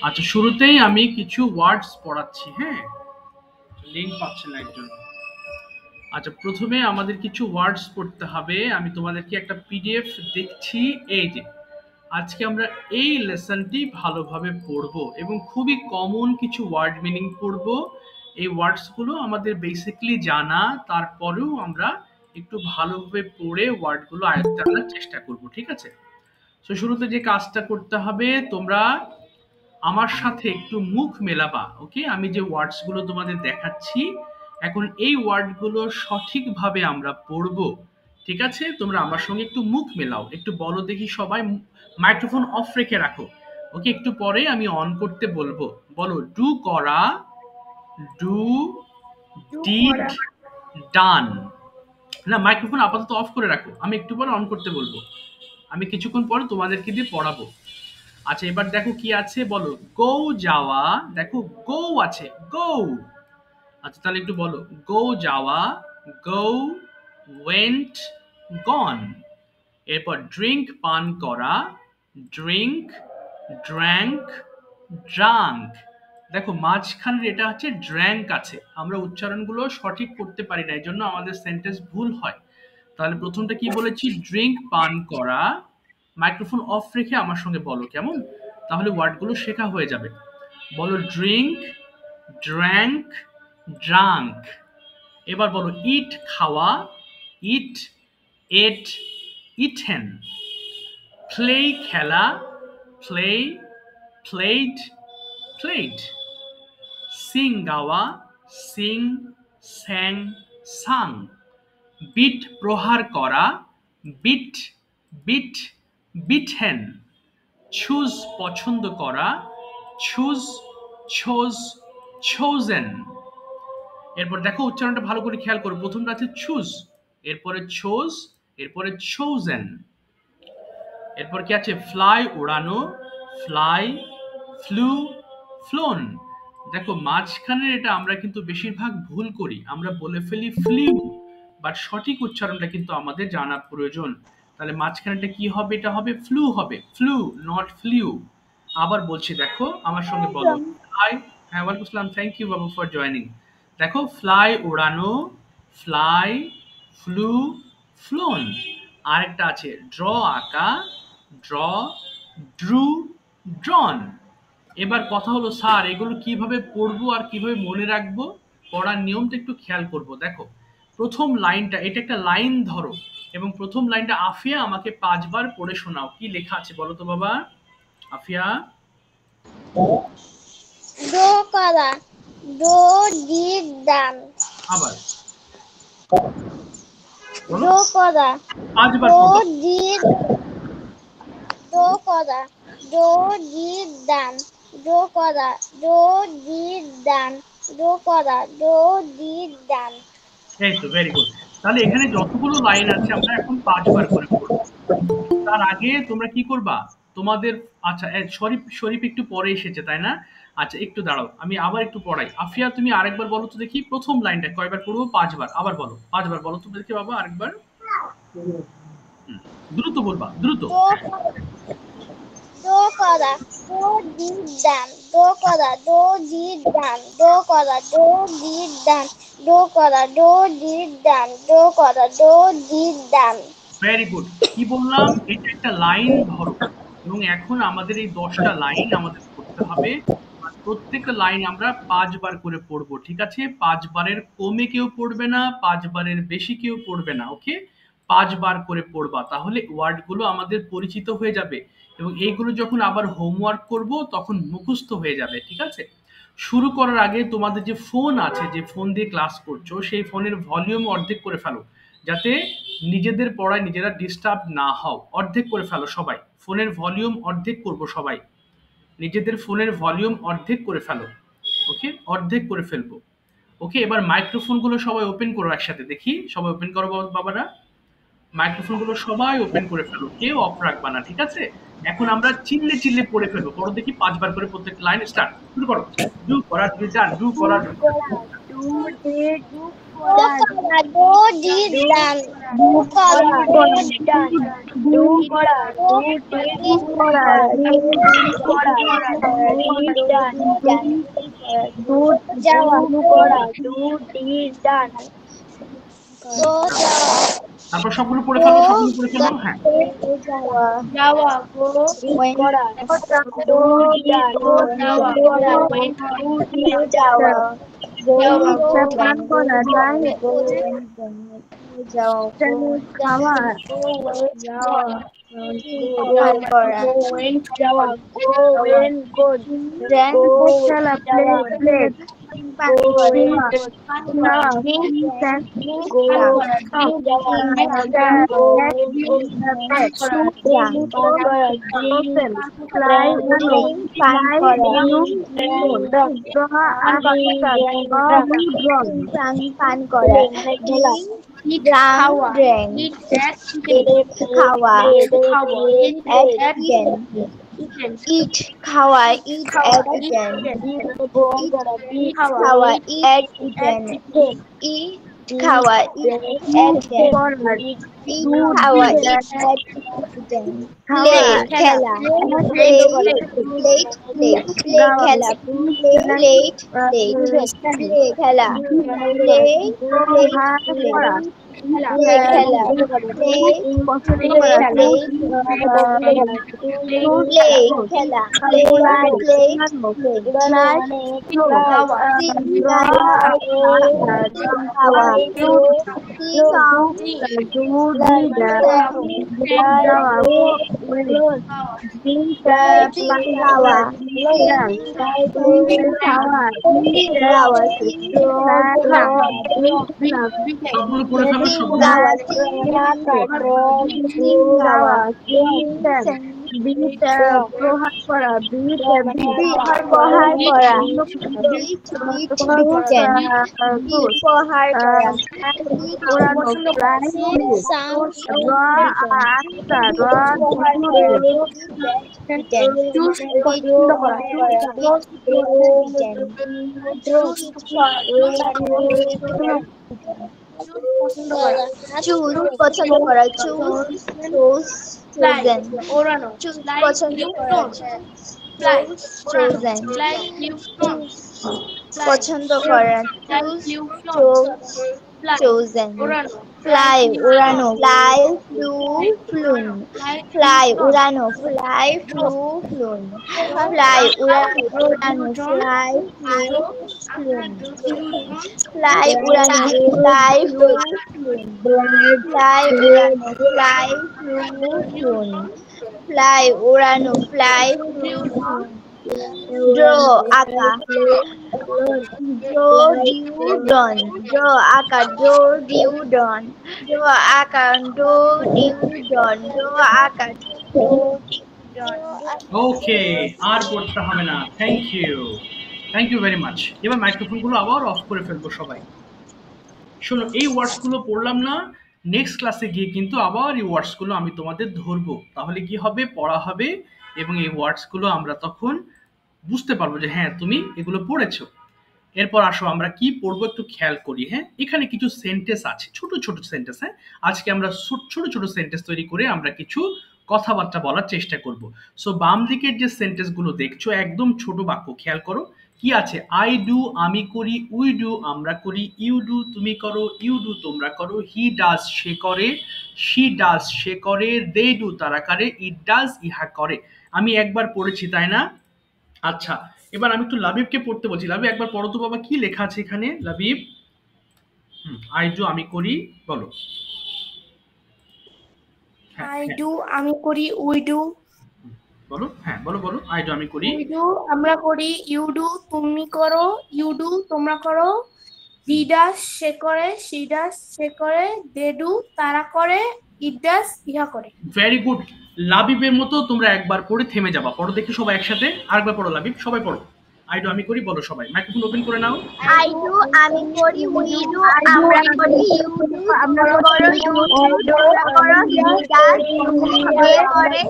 আচ্ছা, শুরুতেই আমি কিছু ওয়ার্ডস পড়াচ্ছি। হ্যাঁ, লিঙ্ক পাচ্ছে না একজন। আচ্ছা, প্রথমে আমাদের কিছু ওয়ার্ডস পড়তে হবে। আমি তোমাদেরকে একটা পিডিএফ দেখছি। এই যে আজকে আমরা এই লেসনটি ভালোভাবে পড়বো এবং খুবই কমন কিছু ওয়ার্ড মিনিং পড়বো। এই ওয়ার্ডসগুলো আমাদের বেসিকলি জানা, তারপরেও আমরা একটু ভালোভাবে পড়ে ওয়ার্ডগুলো আয়ত্তে আনার চেষ্টা করব। ঠিক আছে? তো শুরুতে যে কাজটা করতে হবে, তোমরা আমার সাথে একটু মুখ মেলাবা। ওকে, আমি যে ওয়ার্ডস গুলো তোমাদের দেখাচ্ছি এখন, এই ওয়ার্ড গুলো সঠিকভাবে আমরা পড়বো। ঠিক আছে? তোমরা আমার সঙ্গে একটু মুখ মেলাও, একটু বলো দেখি সবাই। মাইক্রোফোন অফ রেখে রাখো। ওকে, একটু পরে আমি অন করতে বলবো। বলো, ডু করা, ডু, ডিড, ডান। না, মাইক্রোফোন আপাতত অফ করে রাখো, আমি একটু পরে অন করতে বলবো। আমি কিছুক্ষণ পরে তোমাদেরকে দিয়ে পড়াবো। আচ্ছা, এবার দেখো কি আছে, বলো। গো, যাওয়া। দেখো গো আছে, গো। আচ্ছা, তাহলে একটু বলো। গো, যাওয়া, গো, ওয়েন্ট, গন। এরপর ড্রিঙ্ক, পান করা, ড্রিঙ্ক, ড্র্যাঙ্ক, ড্রাঙ্ক। দেখো মাঝখানের এটা হচ্ছে ড্র্যাঙ্ক আছে, আমরা উচ্চারণগুলো সঠিক করতে পারি না, এই জন্য আমাদের সেন্টেন্স ভুল হয়। তাহলে প্রথমটা কি বলেছি? ড্রিঙ্ক, পান করা। মাইক্রোফোন অফ রেখে আমার সঙ্গে বলো, কেমন? তাহলে ওয়ার্ডগুলো শেখা হয়ে যাবে। বলো, ড্রিঙ্ক, ড্র্যাঙ্ক, ড্রাঙ্ক। এবার বলো, ইট, খাওয়া, ইট, এট, ইটেন। প্লে, খেলা, প্লে, প্লেড, প্লেড। সিং, গাওয়া, সিং, স্যাং, সাং। বিট, প্রহার করা, বিট, বিট, বিটেন। চুজ, পছন্দ করা, চুজ, চোজ, চোজেন। এরপর দেখো উচ্চারণটা ভালো করে খেয়াল করো, প্রথমটা আছে চুজ, এরপরে চোজ, এরপরে চোজেন। এরপর কি আছে? ফ্লাই, উড়ানো, ফ্লাই, ফ্লু, ফ্লোন। দেখো মাঝখানের এটা আমরা কিন্তু বেশিরভাগ ভুল করি, আমরা বলে ফেলি ফ্লিউ, বাট সঠিক উচ্চারণটা কিন্তু আমাদের জানা প্রয়োজন। তাহলে মাঝখানেটা কি হবে? এটা হবে ফ্লু, হবে ফ্লু, নট ফ্লিউ। আবার বলছি, দেখো আমার সঙ্গে বলো। ফ্লাই, হ্যাঁ ওয়ালাইকুম আসসালাম, thank you Babu for joining. দেখো, ফ্লাই, উড়ানো, ফ্লাই, ফ্লু, ফ্লোন। আরেকটা আছে ড্র, আঁকা, ড্র, ড্রু, ড্রন। এবার কথা হলো, স্যার এগুলো কিভাবে পড়বো আর কিভাবে মনে রাখবো? পড়ার নিয়মটা একটু খেয়াল করব। দেখো প্রথম লাইনটা, এটা একটা লাইন ধরো এবং প্রথম লাইনটা আফিয়া আমাকে 5 বার পড়ে শোনাও। কি লেখা আছে বলো তো বাবা? আফিয়া। ডো করা, ডো, ডিড, ডান। আবার ডো করা, 5বার ডো, পড়বো। ডিড, ডো করা, ডো, ডিড, ডান। ডো করা, ডো, ডিড, ডান। ডো করা, ডো, ডিড, ডান। এই তো, ভেরি গুড। তাহলে এখানে যতগুলো লাইন আছে আমরা এখন 5বার করে পড়বো। তার আগে তোমরা কি করবা? তোমাদের, আচ্ছা শরীফ, শরীফ একটু পরে এসেছে তাই না? আচ্ছা একটু দাঁড়াও, আমি আবার একটু পড়াই। আফিয়া তুমি আরেকবার বলো তো দেখি, প্রথম লাইনটা কয়বার পড়বো? 5বার। আবার বলো, 5বার বলো তো দেখি বাবা আরেকবার। হুম, দ্রুত বলবা, দ্রুত। ডো করা, ডো করা, ডো, ডিড, ডান। ডো করা, ডো, ডিড, ডান। ডো করা, ডো, ডিড, ডান। ডো করা, ডো, ডিড, ডান। ডো করা, do, did, done. Very good. কি বললাম? এটা একটা লাইন ধরো এবং এখন আমাদের এই 10টা লাইন আমাদের পড়তে হবে। আর প্রত্যেকটা লাইন আমরা 5বার করে পড়বো। ঠিক আছে? 5বারের কমে কেউ পড়বে না, 5বারের বেশি কেউ পড়বে না। ওকে, 5বার করে পড়বা, তাহলে ওয়ার্ড গুলো আমাদের পরিচিত হয়ে যাবে এবং এইগুলো যখন আবার হোমওয়ার্ক করব তখন মুখস্থ হয়ে যাবে। ঠিক আছে? শুরু করার আগে তোমাদের যে ফোন আছে, যে ফোন দিয়ে ক্লাস করছো, সেই ফোনের ভলিউম অর্ধেক করে ফেলো, যাতে নিজেদের পড়ায় নিজেরা ডিস্টার্ব না হও। অর্ধেক করে ফেলো সবাই, ফোনের ভলিউম অর্ধেক করব সবাই। নিজেদের ফোনের ভলিউম অর্ধেক করে ফেলো। ওকে, অর্ধেক করে ফেলবো। ওকে, এবার মাইক্রোফোন গুলো সবাই ওপেন করো একসাথে, দেখি সবাই ওপেন করো বাবারা। মাইক্রোফোন গুলো সবাই ওপেন করে ফেলো, কেউ অফ রাখবা না। ঠিক আছে? এখন আমরা চিল্লে চিল্লে পড়ে ফেলবো। পড়ো দেখি 5বার করে প্রত্যেক লাইন স্টার্ট, শুরু করো। ডু করা, ডু ডান, ডু করা, do done. do did done do kora do done do kora do did done do jawa do did done do jawa তারপর সবগুলো পড়ে ফেলো, সবগুলো পড়ে ফেলো। হ্যাঁ, jawa go when kora do did jawa when do jawa Japan kora done go jawa jawa Japan kora jawa go when good then chala plate Pan kora eat খাওয়া eat again eat খাওয়া eat again eat খাওয়া eat again eat খাওয়া eat again play খেলা play play play play খেলা play play খেলা play play play খেলা play play খেলা সবগুলো পড়ে ফেলো, সবগুলো। প্রহার করা প্রহার করা প্রহার করা চুজ পছন্দ করা চুজ chosen ওড়ানো চুজ পছন্দ করা chosen পছন্দ করা chosen fly উড়ানো fly flew flown fly উড়ানো fly flew flown fly উড়ানো fly flew flown fly উড়ানো fly flew flown fly উড়ানো fly flew flown fly উড়ানো fly flew flown draw আঁকা draw dew done draw আঁকা draw dew done draw আঁকা draw dew done draw আঁকা draw dew done ওকে, আর পড়তে হবে না। Thank you, thank you very much. এবার মাইক্রোফোনগুলো আবার অফ করে ফেলবো সবাই। শোনো, এই ওয়ার্ডসগুলো পড়লাম না, নেক্সট ক্লাসে গিয়ে কিন্তু আবার এই ওয়ার্ডসগুলো আমি তোমাদের ধরবো। তাহলে কি হবে, পড়া হবে, এবং এই ওয়ার্ডসগুলো আমরা তখন বুঝতে পারবো যে হ্যাঁ তুমি এগুলো পড়েছো। এরপর আসো আমরা কি পড়বো একটু খেয়াল করি। হ্যাঁ, এখানে কিছু সেন্টেন্স আছে, ছোট ছোট সেন্টেন্স। হ্যাঁ, আজকে আমরা ছোট ছোট সেন্টেন্স তৈরি করে আমরা কিছু কথাবার্তা বলার চেষ্টা করব। সো বাম দিকের যে সেন্টেন্স গুলো দেখছো একদম ছোট বাক্য, খেয়াল করো কি আছে। আই ডু আমি করি, উই ডু আমরা করি, ইউ ডু তুমি করো, ইউ ডু তোমরা করো, হি ডাজ সে করে, শি ডাজ সে করে, দে ডু তারা করে, ইট ডাজ ইহা করে। আমি একবার পড়েছি তাই না? আচ্ছা, এবার আমি একটু লাবিবকে পড়তে বলছি। লাবিব একবার পড়ো তো বাবা, কি লেখা আছে এখানে লাবিব? আই ডু আমি করি, বলো। আই ডু আমি করি, উই ডু বলো। হ্যাঁ বলো বলো, আই ডু আমি করি, উই ডু আমরা করি, ইউ ডু তুমি করো, ইউ ডু তোমরা করো, হি ডাজ সে করে, শি ডাজ সে করে, দে ডু তারা করে, ইট ডাজ ইহা করে। Very good. লাবিবের মতো তোমরা একবার পড়ে থেমে যাবা। পড়ো দেখি সবাই একসাথে, আরেকবার পড়ো লাবিব, সবাই পড়ো। আই ডু আমি করি বলো সবাই, মাইক্রোফোন ওপেন করে নাও। I do আমি করি, we do আমরা করি, you do আমরা করো, you তোমরা করো, he does সে করে,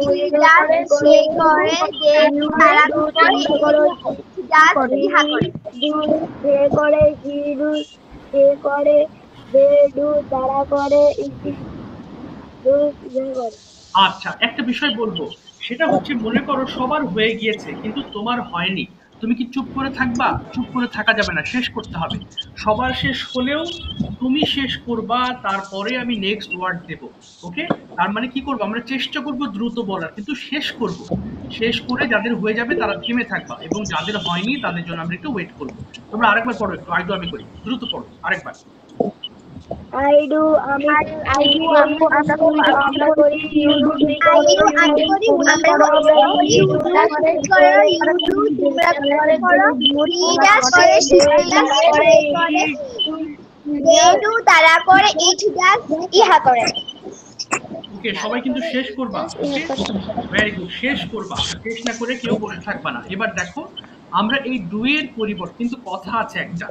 he does সে করে, they তারা করে, does ইহা করে, সে করে, he do সে করে, they do তারা করে, it do ইহা করে। আচ্ছা, একটা বিষয় বলবো, সেটা হচ্ছে মনে করো সবার হয়ে গিয়েছে কিন্তু তোমার হয়নি, তুমি কি চুপ করে থাকবা? চুপ করে থাকা যাবে না, শেষ করতে হবে। সবার শেষ হলেও তুমি শেষ করবা, তারপরে আমি নেক্সট ওয়ার্ড দেব। ওকে, তার মানে কি করবো, আমরা চেষ্টা করব দ্রুত বলার, কিন্তু শেষ করব। শেষ করে যাদের হয়ে যাবে তারা থেমে থাকবা, এবং যাদের হয়নি তাদের জন্য আমরা একটু ওয়েট করবো। তোমরা আরেকবার পড়ো, একটু আই ডু আমি করি, দ্রুত পড়ো আরেকবার। I do আমি আমরা করি, you do I do আমি করি, আমরা করি, you do করো, you do তোমরা করো, he does করে, she does সে করে, they do তারা করে, it does ইহা করে। ওকে, সবাই কিন্তু শেষ করবা। ওকে, ভেরি গুড, শেষ করবা, শেষ না করে কেউ বসে থাকবা না। এবার দেখো, আমরা এই ডুয়ের পরিবর্তে কিন্তু কথা আছে একটা,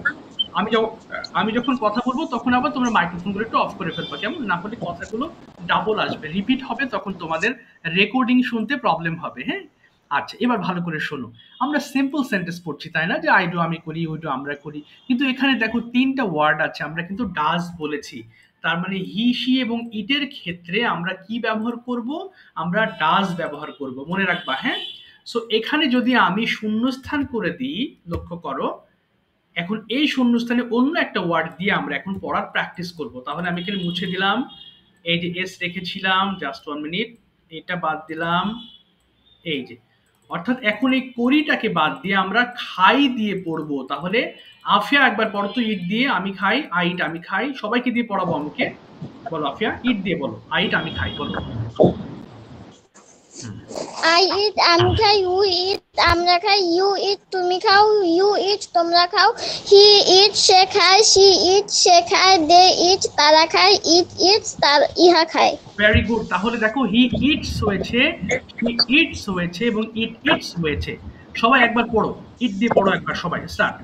আমি যখন কথা বলবো তখন আবার তোমরা মাইক্রোফোনগুলো একটু অফ করে ফেলবা, কেমন? না হলে কথাগুলো ডাবল আসবে, রিপিট হবে, তখন তোমাদের রেকর্ডিং শুনতে প্রবলেম হবে। হ্যাঁ, আচ্ছা, এবার ভালো করে শোনো। আমরা সিম্পল সেন্টেন্স পড়ছি, তাই না, যে আই ডু আমি করি, ইউ ডু আমরা করি, কিন্তু এখানে দেখো তিনটা ওয়ার্ড আছে, আমরা কিন্তু ডাজ বলেছি, তার মানে হি শি এবং ইটের ক্ষেত্রে আমরা কি ব্যবহার করব? আমরা ডাজ ব্যবহার করব, মনে রাখবা। হ্যাঁ, সো এখানে যদি আমি শূন্যস্থান করে দিই, লক্ষ্য করো, এখন এই শূন্যস্থানে অন্য একটা ওয়ার্ড দিয়ে আমরা এখন পড়ার প্র্যাকটিস করব। তাহলে আমি এখানে মুছে দিলাম, এই যে এস রেখেছিলাম, জাস্ট 1 মিনিট, এটা বাদ দিলাম, এই যে, অর্থাৎ এখন এই করিটাকে বাদ দিয়ে আমরা খাই দিয়ে পড়বো। তাহলে আফিয়া একবার পড়ো তো, ইট দিয়ে আমি খাই, আইট আমি খাই, সবাইকে দিয়ে পড়াবো আমাকে। বলো আফিয়া, ইট দিয়ে বলো, আইট আমি খাই, বলো। I eat আমি খাই, you eat আমরা খাই, you eat তুমি খাও, you eat তোমরা খাও, he eats সে খায়, she eats সে খায়, they eat তারা খায়, it eats তার ইহা খায়। ভেরি গুড, তাহলে দেখো হি ইটস হয়েছে, হি ইটস হয়েছে এবং ইট ইটস হয়েছে। সবাই একবার পড়ো, ইট দিয়ে পড়ো একবার, সবাই স্টার্ট।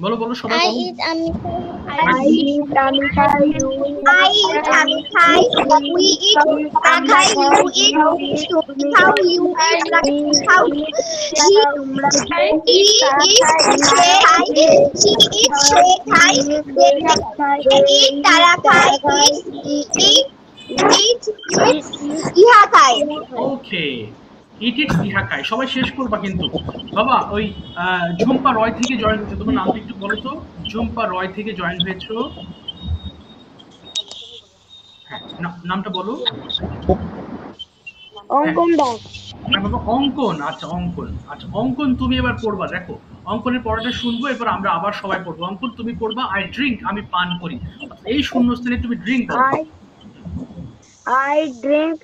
বলো বলো সবাই, I eat আমি খাই, I eat আমি খাই, you I eat আমি খাই, we eat আমরা খাই, you eat তুমি খাও, you eat তোমরা খাও, তোমরা he eats সে খায়, she eats সে খায়, they eat তারা খায়, it ইহা খায়। ওকে, ইট ইটস ইহা খায়, সবাই শেষ করবা কিন্তু। বাবা, ওই ঝুম্পা রয় থেকে জয়েন হয়েছে, তোমার নামটা একটু বলো তো। ঝুম্পা রয় থেকে জয়েন হয়েছো, হ্যাঁ, নামটা বলো। অঙ্কন দাস। হ্যাঁ বাবা, অঙ্কন, আচ্ছা অঙ্কন, আচ্ছা অঙ্কন তুমি এবার পড়বা। দেখো, অঙ্কনের পড়াটা শুনবো, এরপর আমরা আবার সবাই পড়বো। অঙ্কন তুমি পড়বা, আই ড্রিঙ্ক আমি পান করি, এই শূন্যস্থানে তুমি ড্রিঙ্ক করো। I drink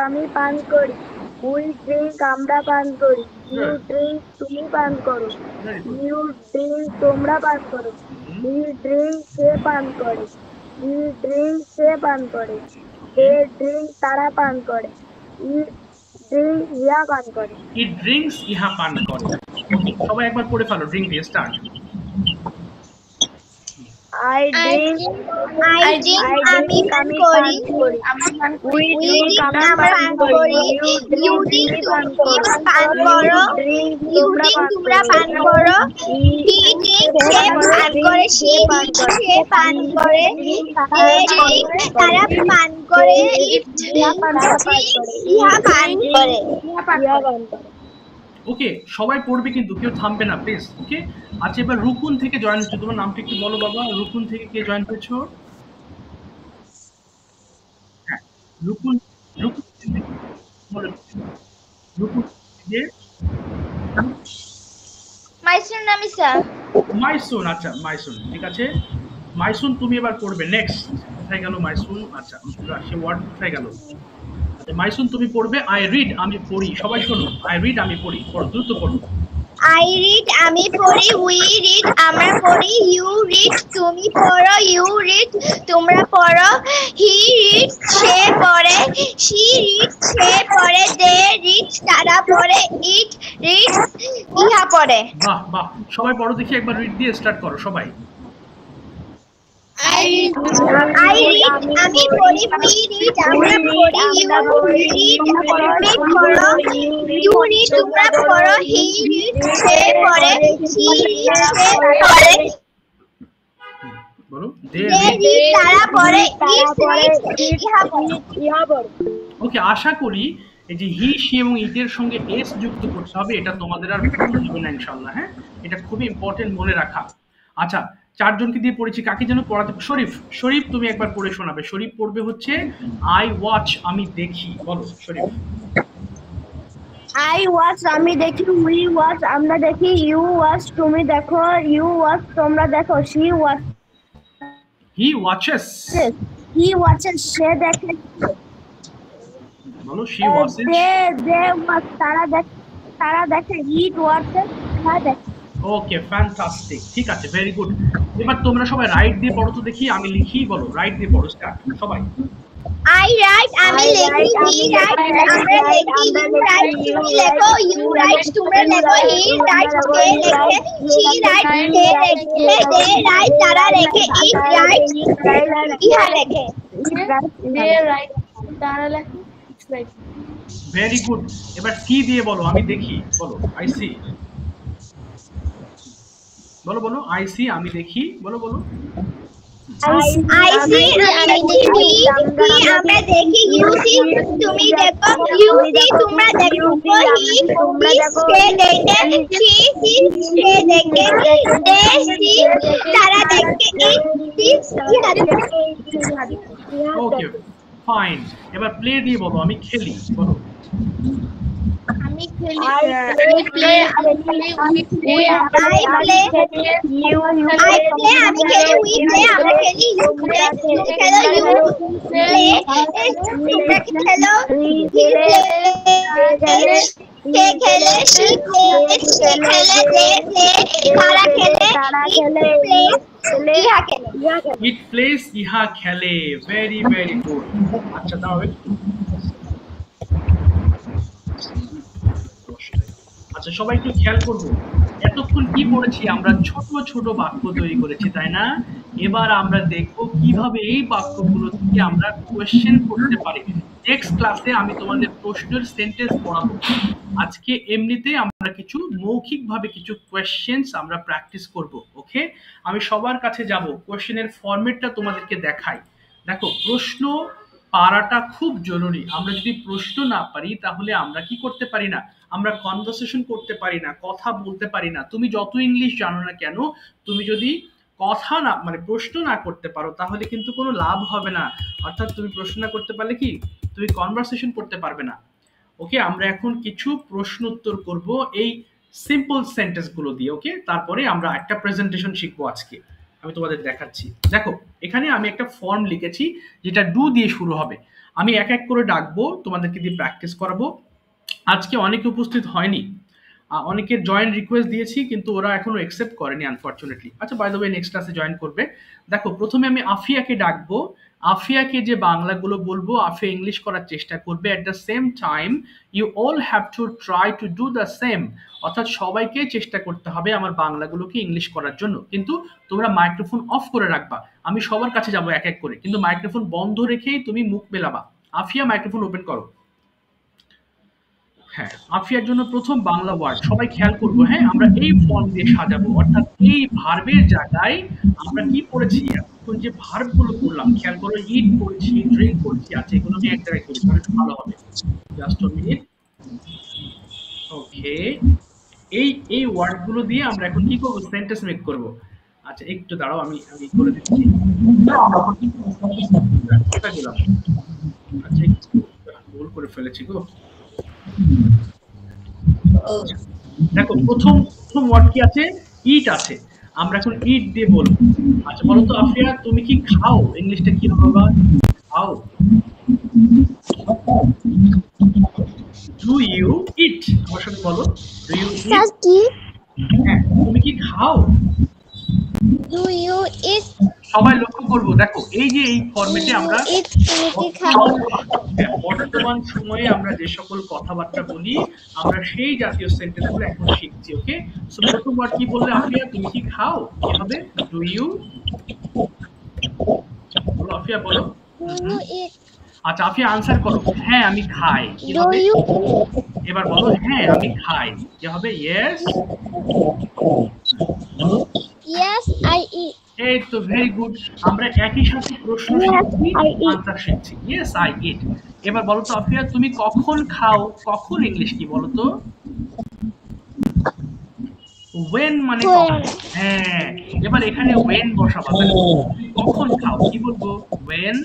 আমি পান করি, we drink আমরা পান করি, you drink তুমি পান করো, you drink তোমরা পান করো, he drink সে পান করে, he drink সে পান করে, they drink তারা পান করে, it drink ইহা পান করে। ইট ড্রিঙ্কস ইহা পান করে। সবাই একবার পড়ে ফেলো, ড্রিঙ্ক দিয়ে স্টার্ট। I drink আমি পান করি, we drink আমরা পান করি, you drink তুমি পান করো, you drink তোমরা পান করো, he drink সে পান করে, she drink সে পান করে, they drink তারা পান করে, it ইহা পান করে। ওকে, সবাই পড়বে কিন্তু কেউ থামবে না প্লিজ। ওকে, আচ্ছা এবার রুকুন থেকে জয়েন হচ্ছে, তোমার নামটা একটু বলো বাবা। রুকুন থেকে কে জয়েন হয়েছো? হ্যাঁ, রুকুন, রুকুন বলো, রুকুন থেকে মাইসুর নামিসা, মাইসুন, আচ্ছা মাইসুন, ঠিক আছে মাইসুন, তুমি এবার পড়বে। নেক্সট, কোথায় গেল মাইসুন? আচ্ছা, সে ওয়ার্ড কোথায় গেল? মাইসুন তুমি পড়বে, আই রিড আমি পড়ি, সবাই শোনো, আই রিড আমি পড়ি, পড়ো দ্রুত পড়ো। I read আমি পড়ি, we read আমরা পড়ি, you read তুমি পড়ো, you read তোমরা পড়ো, he reads সে পড়ে, she reads সে পড়ে, they read তারা পড়ে, ইট রিডস ইহা পড়ে। বাহ বাহ, সবাই পড়ো দেখি, একবার রিড দিয়ে স্টার্ট করো সবাই। I read, আমি পড়ি, we read, আমরা পড়ি, you read, তুমি পড়ো, you read, তোমরা পড়ো, he reads, সে পড়ে, she reads, সে পড়ে, বলো, they read, তারা পড়ে, it reads, ইহা পড়ে। ওকে, আশা করি এই যে হি, সি এবং ইটের সঙ্গে এস যুক্ত করতে হবে, এটা তোমাদের আর ভুল হবে না ইনশাআল্লাহ। হ্যাঁ, এটা খুবই ইম্পর্টেন্ট মনে রাখা। আচ্ছা, চারজনকে দিয়ে পড়েছি, কাকে যেন পড়াতে? শরীফ, শরীফ তুমি একবার পড়ে শোনাবে। শরীফ পড়বে হচ্ছে আই ওয়াচ, আমি দেখি। বলো শরীফ। I watch, আমি দেখি, we watch, আমরা দেখি, you watch, তুমি দেখো, you watch, তোমরা দেখো, she watches, he watches, he watches, সে দেখে, বলো শি ওয়াচেস, they watch, তারা দেখে, it watches, তারা দেখে। ওকে, ফ্যান্টাস্টিক, ঠিক আছে, ভেরি গুড। এবার তোমরা সবাই রাইট দিয়ে পড়ো তো দেখি, আমি লিখি। বলো রাইট দিয়ে পড়ো, স্টার্ট সবাই। I write, আমি লেখি, we write, আমরা লেখি, you write, তুমি লেখো, you write, তোমরা লেখো, he writes, সে লেখে, she writes, সে লেখে, they write, তারা লেখে, it writes, ইহা লেখে। they write, তারা লেখে, it's right. Very good. এবার সি দিয়ে বলো, আমি দেখি। বলো আই সি, বলো বলো আই সি, আমি দেখি। বলো বলো I see, আমি দেখি, we see, আমরা দেখি, you see, তুমি দেখো, you see, তোমরা দেখো, he sees, সে দেখে, she sees, সে দেখে, they see, তারা দেখে, it sees, ইহা দেখে। ওকে, ফাইন। এবার প্লে দিয়ে বলো, আমি খেলি। বলো আমি খেলি, I we play, we play, I play, আমি খেলি, we play, আমরা খেলি, you play, তুমি খেলো, you play, তোমরা খেলো, he plays, সে খেলে, she plays, সে খেলে, they play, তারা খেলে, it plays, ইহা খেলে। ইট প্লেস, ইহা খেলে। Very very good. আচ্ছা, দাও একটু। আচ্ছা, সবাই একটু খেয়াল করবো, এতক্ষণ কি পড়েছি আমরা? ছোট ছোট বাক্য তৈরি করেছি, তাই না? এবার আমরা দেখবো কিভাবে এই বাক্যগুলো থেকে আমরা কোয়েশ্চেন করতে পারি। নেক্সট ক্লাসে আমি তোমাদের প্রশ্নের সেন্টেন্স পড়াবো। আজকে এমনিতে আমরা কিছু মৌখিকভাবে কিছু কোয়েশ্চেন্স আমরা প্র্যাকটিস করব। ওকে, আমি সবার কাছে যাব, কোয়েশ্চেনের ফরম্যাটটা তোমাদেরকে দেখাই। দেখো, প্রশ্ন পারাটা খুব জরুরি। আমরা যদি প্রশ্ন না পারি তাহলে আমরা কি করতে পারি না? আমরা কনভারসেশন করতে পারি না, কথা বলতে পারি না। তুমি যত ইংলিশ জানো না কেন, তুমি যদি কথা না মানে প্রশ্ন না করতে পারো তাহলে কিন্তু কোনো লাভ হবে না। অর্থাৎ তুমি প্রশ্ন না করতে পারলে কি তুমি কনভারসেশন করতে পারবে না। ওকে, আমরা এখন কিছু প্রশ্ন উত্তর করব এই সিম্পল সেন্টেন্স গুলো দিয়ে। ওকে, তারপরে আমরা একটা প্রেজেন্টেশন শিখবো আজকে, আমি তোমাদের দেখাচ্ছি। দেখো, এখানে আমি একটা ফর্ম লিখেছি যেটা ডু দিয়ে শুরু হবে। আমি এক এক করে ডাকবো, তোমাদেরকে দিয়ে প্র্যাকটিস করাবো। আজকে অনেকে উপস্থিত হয়নি, অনেকের জয়েন রিকোয়েস্ট দিয়েছি কিন্তু ওরা এখনো অ্যাকসেপ্ট করেনি আনফরচুনেটলি। আচ্ছা, বাই দ্য ওয়ে নেক্সট ক্লাসে জয়েন করবে। দেখো, প্রথমে আমি আফিয়াকে ডাকবো। আফিয়াকে যে বাংলাগুলো বলবো, আফিয়া ইংলিশ করার চেষ্টা করবে। At the same time you all have to try to do the same. অর্থাৎ সবাইকে চেষ্টা করতে হবে আমার বাংলাগুলোকে ইংলিশ করার জন্য। কিন্তু তোমরা মাইক্রোফোন অফ করে রাখবা। আমি সবার কাছে যাবো এক এক করে, কিন্তু মাইক্রোফোন বন্ধ রেখেই তুমি মুখ মেলাবা। আফিয়া, মাইক্রোফোন ওপেন করো। হ্যাঁ, আফিয়ার জন্য প্রথম বাংলা ওয়ার্ড সবাই খেয়াল করবো। হ্যাঁ, আমরা এই ফর্ম দিয়ে সাজাবো, অর্থাৎ এই ভার্বের জায়গায় আমরা কি পড়েছি, এখন যে ভার্ব গুলো করলাম খেয়াল করো, ইট করছি, ড্রিঙ্ক করছি, আছে এগুলো আমি এক জায়গায় করি, তাহলে ভালো হবে। Just a minute. ওকে, এই ওয়ার্ড গুলো দিয়ে আমরা এখন কি করবো, সেন্টেন্স মেক করব। আচ্ছা, একটু দাঁড়াও, আমি করে দিচ্ছি। আচ্ছা, ভুল করে ফেলেছি গো। দেখো, প্রথম ওয়ার্ড কি আছে? ইট আছে। আমরা এখন ইট দিয়ে বলবো। আচ্ছা, বলো তো আফিয়া, তুমি কি খাও? ইংলিশটা কি হবে? খাও। ডু ইউ ইট? আমার সাথে বলো, ডু ইউ ইট? হ্যাঁ, তুমি কি খাও? ডু ইউ ইট? সবাই লক্ষ্য করবো, দেখো এই যে এই ফরম্যাটে আমরা বর্তমান সময়ে আমরা যে সকল কথাবার্তা বলি আমরা সেই জাতীয় সেন্টেন্সগুলো এখন শিখছি। ওকে, সো প্রথম ওয়ার্ড কি বললে আফিয়া? তুমি কি খাও? কি হবে? Do you? বলো আফিয়া, বলো। Do you eat? আচ্ছা আফিয়া আনসার করো। হ্যাঁ আমি খাই। কি Do হবে? you এবার বলো হ্যাঁ আমি খাই। কি হবে? ইয়েস। বলো। Yes, I eat. এই তো ভেরি গুড। আমরা একই সাথে প্রশ্ন Yes, শিখছি, I eat. আনসার শিখছি। Yes I eat. এবার বলো তো আফিয়া, তুমি কখন খাও? কখন ইংলিশ কি বলো তো? ওয়েন মানে কখন। When? হ্যাঁ, এবার এখানে ওয়েন বসাবা। তাহলে তুমি কখন খাও কি বলবো? ওয়েন।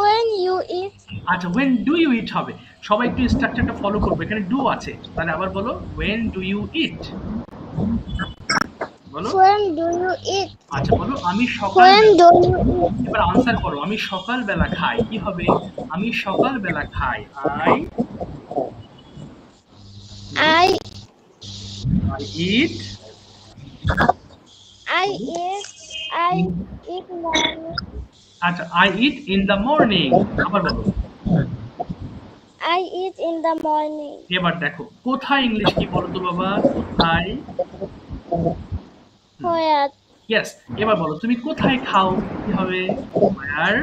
When you eat? আচ্ছা ওয়েন ডু ইউ ইট হবে। সবাই একটু স্ট্রাকচারটা ফলো করবে, এখানে ডু আছে। তাহলে আবার বলো ওয়েন ডু ইউ ইট। বলো। When do you eat? আচ্ছা বলো আমি সকাল। When do you eat? এবার আনসার করো। আমি সকালবেলা খাই। কি হবে? আমি সকালবেলা খাই। I I it. I eat morning. আচ্ছা I it in the morning. আবার বলো। I eat in the morning. এবার দেখো কোথায় ইংলিশ কি বলো তো বাবা? কোথায়? Where? ইয়েস। এবার বলো তুমি কোথায় খাও? কি হবে? ওয়্যার।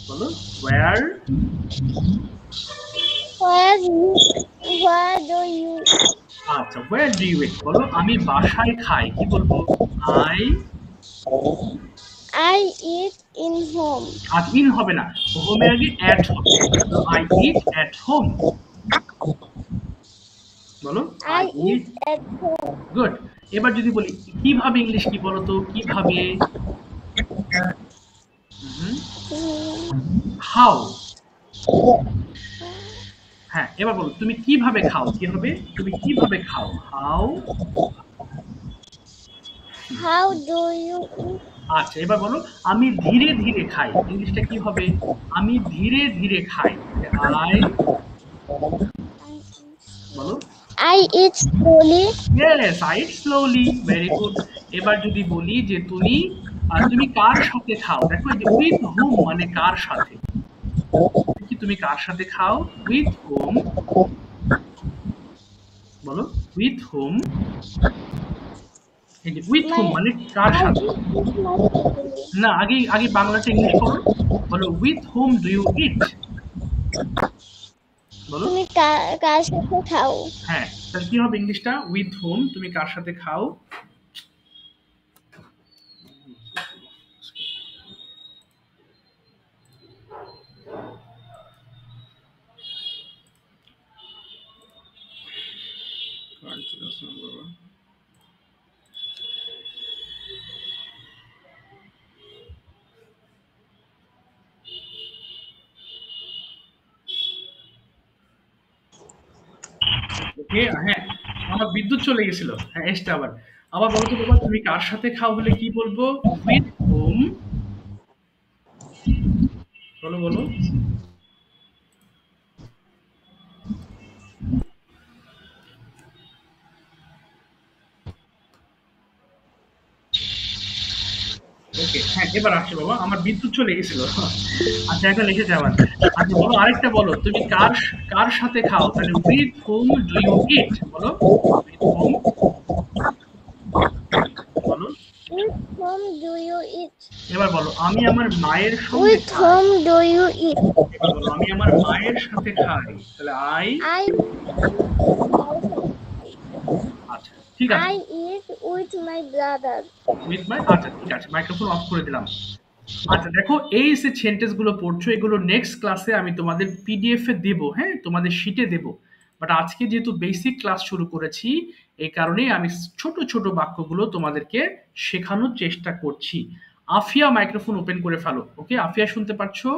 বলো where. Where do you eat? আচ্ছা ওয়্যার ডু ইউ ইট। বলো আমি বাসায় খাই। কি বলবো? I eat in home. আজ ইন হবে না, হোমের আগে অ্যাট হবে। I eat at home. বলো I eat at home. Good. এবার যদি বলি কিভাবে ইংলিশ কি বলো তো? কিভাবে? হাউ। হ্যাঁ, এবার বলো তুমি কিভাবে খাও? কি হবে? তুমি কিভাবে খাও? How. How do you eat? আচ্ছা এবার বলো আমি ধীরে ধীরে খাই। ইংলিশটা কি হবে? আমি ধীরে ধীরে খাই। আই। বলো। I eat slowly. Yes I eat slowly. Very good. এবার যদি বলি যে তুমি তুমি কার সাথে খাও? দেখো এই যে উইথ হুম মানে কার সাথে। কি তুমি কার সাথে খাও? উইথ হুম। বলো উইথ হুম। এই যে উইথ হুম মানে কার I সাথে। eat with my family. না আগে আগে বাংলাটা ইংলিশ করো। বলো with whom do you eat. বলো। তুমি কার সাথে খাও? হ্যাঁ, তাহলে কি হবে ইংলিশটা? উইথ হুম তুমি কার সাথে খাও? হ্যাঁ আমার বিদ্যুৎ চলে গেছিল। হ্যাঁ এসটা আবার আবার বলো তো বাবা, তুমি কার সাথে খাও হলে কি বলবো? উইথ হুম। বলো বলো। ওকে হ্যাঁ এবার আসছে বাবা, আমার বিদ্যুৎ চলে গেছিল। আচ্ছা এখন এসেছে আবার। আচ্ছা বলো আরেকটা বলো, তুমি কার কার সাথে খাও? তাহলে with whom do you eat. বলো উইথ হুম। বলো। With whom do you eat? এবার বলো আমি আমার মায়ের সঙ্গে With খাই। whom do you eat? এবার বলো আমি আমার মায়ের সাথে খাই। তাহলে আই। I আচ্ছা ঠিক আছে। I eat with my brother. With my. আচ্ছা ঠিক আছে, মাইক্রোফোন অফ করে দিলাম। আচ্ছা দেখো এই যে সেন্টেন্স গুলো পড়ছো এগুলো নেক্সট ক্লাসে আমি তোমাদের পিডিএফ এ দেবো। হ্যাঁ তোমাদের শিটে দেবো। বাট আজকে যেহেতু বেসিক ক্লাস শুরু করেছি এই কারণেই আমি ছোট ছোট বাক্যগুলো তোমাদেরকে শেখানোর চেষ্টা করছি। আফিয়া মাইক্রোফোন ওপেন করে ফেলো। ওকে আফিয়া শুনতে পাচ্ছো?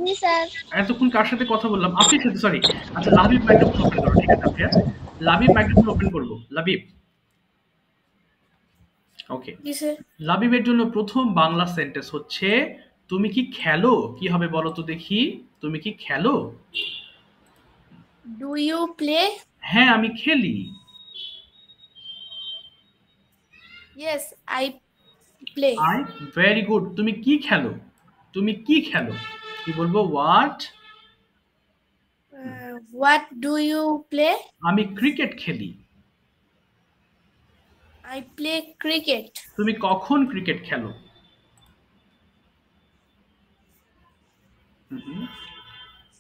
জি স্যার। এতক্ষণ কার সাথে কথা বললাম? আফিয়ার সাথে, সরি। আচ্ছা লাবিব মাইক্রোফোন ওপেন করো। ঠিক আছে আফিয়া, লাবিব মাইক্রোফোন ওপেন করবো। লাবিব। ওকে জি স্যার। লাবিবের জন্য প্রথম বাংলা সেন্টেন্স হচ্ছে তুমি কি খেলো? কি হবে বলো তো দেখি? তুমি কি খেলো? Do you play? হ্যাঁ আমি খেলি। Yes I play. I very good. তুমি কি খেলো? তুমি কি খেলো? কি বলবো? What? What do you play? আমি ক্রিকেট খেলি। I play cricket. তুমি কখন ক্রিকেট খেলো?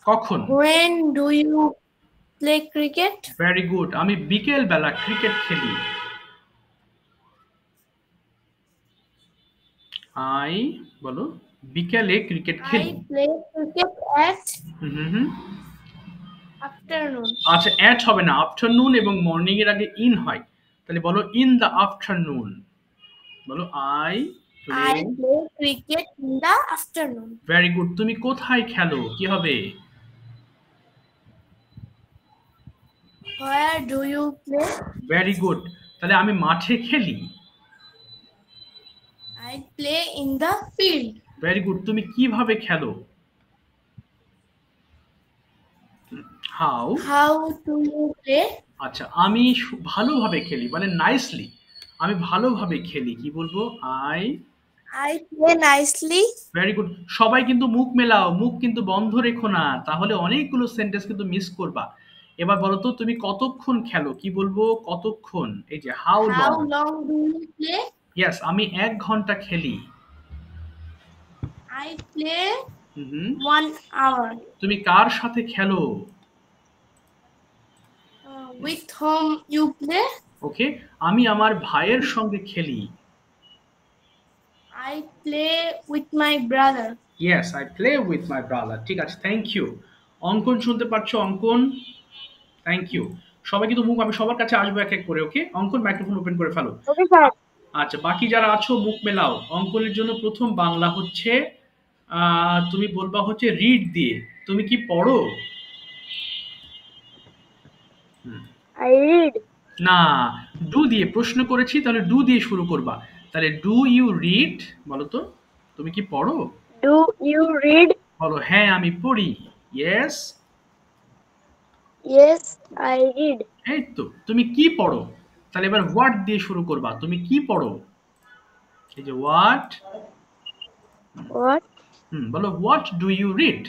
কখন? When do you play cricket? Very good. আমি বিকেল বেলা ক্রিকেট খেলি। আই বলো বিকেলে ক্রিকেট খেলি। I play cricket at hmm. afternoon. আচ্ছা, অ্যাট হবে না, আফটারনুন এবং মর্নিং এর আগে ইন হয়, তাহলে বলো ইন দ্য আফটারনুন। বলো I I play cricket in the afternoon. Very good. তুমি কোথায় খেলো? কি হবে? Where do you play? Very good. তাহলে আমি মাঠে খেলি। I play in the field. Very good. তুমি কিভাবে খেলো? How. How do you play? আচ্ছা, আমি ভালোভাবে খেলি, মানে নাইসলি। আমি ভালোভাবে খেলি, কি বলবো? I I play nicely. Very good. সবাই কিন্তু মুখ মেলাও, মুখ কিন্তু বন্ধ রেখো না, তাহলে অনেকগুলো সেন্টেন্স কিন্তু মিস করবা। এবার বলো তো তুমি কতক্ষণ খেলো? কি বলবো? কতক্ষণ। এই যে how long. How long do you play? Yes, আমি 1 ঘন্টা খেলি। I play hmm. 1 hour. তুমি কার সাথে খেলো? With whom you play? ওকে, আমি আমার ভাইয়ের সঙ্গে খেলি। I play with my brother. Yes, I play with my brother. ঠিক আছে, থ্যাংক ইউ। অঙ্কন শুনতে পাচ্ছ? অঙ্কন, থ্যাংক ইউ। সবাই কিন্তু মুখ, আমি সবার কাছে আসবো এক এক করে। ওকে, অঙ্কন মাইক্রোফোন ওপেন করে ফেলো। Okay sir. আচ্ছা, বাকি যারা আছো মুখ মেলাও। অঙ্কনের জন্য প্রথম বাংলা হচ্ছে তুমি বলবা হচ্ছে রিড দিয়ে। তুমি কি পড়ো? I read. না, ডু দিয়ে প্রশ্ন করেছি, তাহলে ডু দিয়ে শুরু করবা। তাহলে ডু ইউ রিড, বলো তো তুমি কি পড়ো? Do you read? বলো হ্যাঁ আমি পড়ি। ইয়েস। Yes I read. এই তো, তুমি কি পড়ো? তাহলে এবার হোয়াট দিয়ে শুরু করবা। তুমি কি পড়ো? এই যে হোয়াট। হোয়াট? বলো what do you read.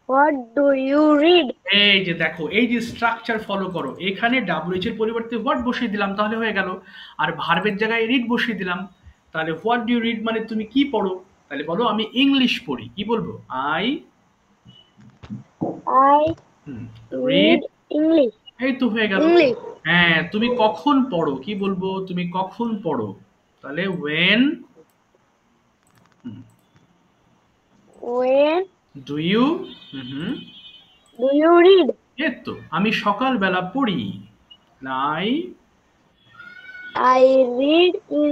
What do you read? এই যে দেখো, এই যে স্ট্রাকচার ফলো করো। এখানে ডাব্লিউএইচ এর পরিবর্তে হোয়াট বসিয়ে দিলাম, তাহলে হয়ে গেল। আর ভার্বের জায়গায় রিড বসিয়ে দিলাম। তাহলে হোয়াট ডু ইউ রিড মানে তুমি কি পড়ো? তাহলে বলো আমি ইংলিশ পড়ি। কি বলবো? I read read. ইংলিশ। এই তো হয়ে গেল। ইংলিশ। হ্যাঁ, তুমি কখন পড়ো? কি বলবো? তুমি কখন পড়ো? তাহলে when when do you do you read? এই তো, আমি সকালবেলা পড়ি। I read in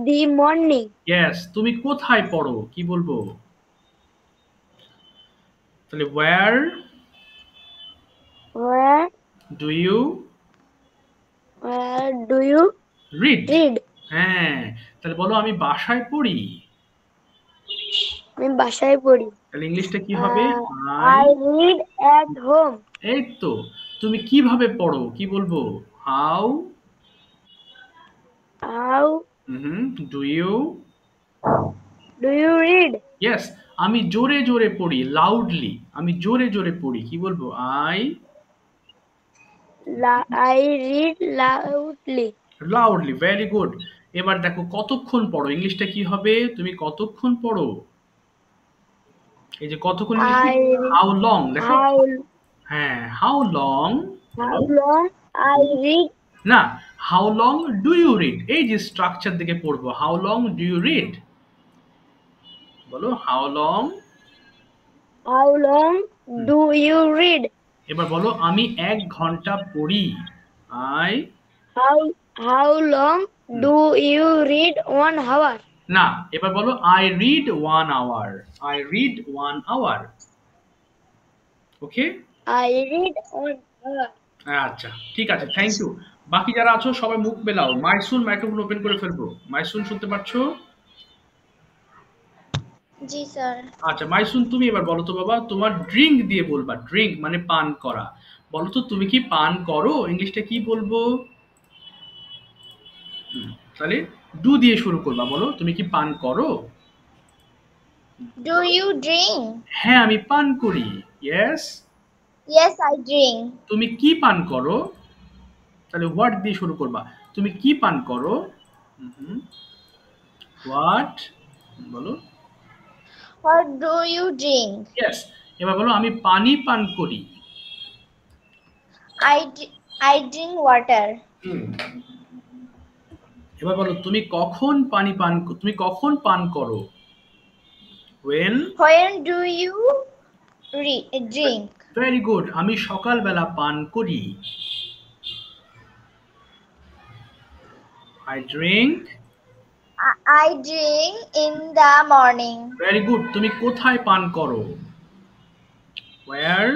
the morning. Yes. তুমি কোথায় পড়ো? কি বলবো? তাহলে where do you read? read? হ্যাঁ, তাহলে বলো আমি বাসায় পড়ি। আমি বাসায় পড়ি। তাহলে ইংলিশটা কি হবে? I read at home. এই তো, তুমি কিভাবে পড়ো? কি বলবো? how do you read? Yes. আমি জোরে জোরে পড়ি, লাউডলি। আমি জোরে জোরে পড়ি। কি বলবো? I read loudly. Loudly. Very good. এবার দেখো কতক্ষণ পড়ো। ইংলিশটা কি হবে? তুমি কতক্ষণ পড়ো? এই যে কতক্ষণ, হাউ লং। দেখো, হ্যাঁ হাউ লং। I read. না, how long do you read. এই যে স্ট্রাকচার দিকে পড়বো। How long do you read. বলো how long do you read? এবার বলো আমি 1 ঘন্টা পড়ি। I How long do you read 1 hour? না, এবার বলো I read 1 hour. I read 1 hour. Okay, I read 1 hour. আচ্ছা ঠিক আছে, থ্যাংক ইউ। বাকি যারা আছো সবাই মুখ মেলাও। মাইসুন মাইক্রোফোন ওপেন করে ফেলবো। মাইসুন শুনতে পাচ্ছো? জি স্যার। আচ্ছা মাইসুন, তুমি এবার বলো তো বাবা, তোমার ড্রিঙ্ক দিয়ে বলবা। ড্রিঙ্ক মানে পান করা। বলো তো তুমি কি পান করো? ইংলিশটা কি বলবো? তাহলে ডু দিয়ে শুরু করবা, বলো তুমি কি পান করো? Do you drink? হ্যাঁ আমি পান করি। ইয়েস। Yes, I drink. তুমি কি পান করো? তাহলে হোয়াট দিয়ে শুরু করবা। তুমি কি পান করো? হোয়াট বলো। What do you drink? Yes. এবার বলো আমি পানি পান করি। I drink water. এবার বলো তুমি কখন পান করো? when When do you drink? Very good, আমি সকালবেলা পান করি। I drink। I drink in the morning. Very good, তুমি কোথায় পান করো? where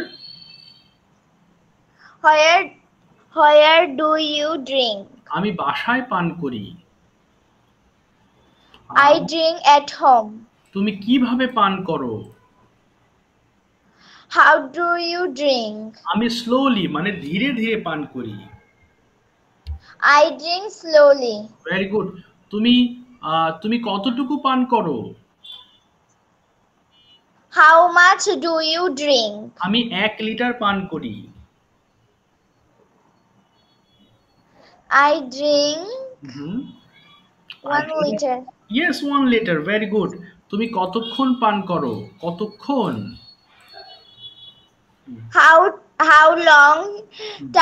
Where do you drink? আমি বাসায় পান করি। I drink at home. তুমি কিভাবে পান করো? How do you drink? আমি স্লোলি মানে ধীরে ধীরে পান করি। I drink slowly. Very good, তুমি কতটুকু পান করো? How much do you drink? আমি 1 লিটার পান করি। I drink 1 liter. Yes 1 litre, very good. তুমি কতক্ষণ পান করো? কতক্ষণ? How long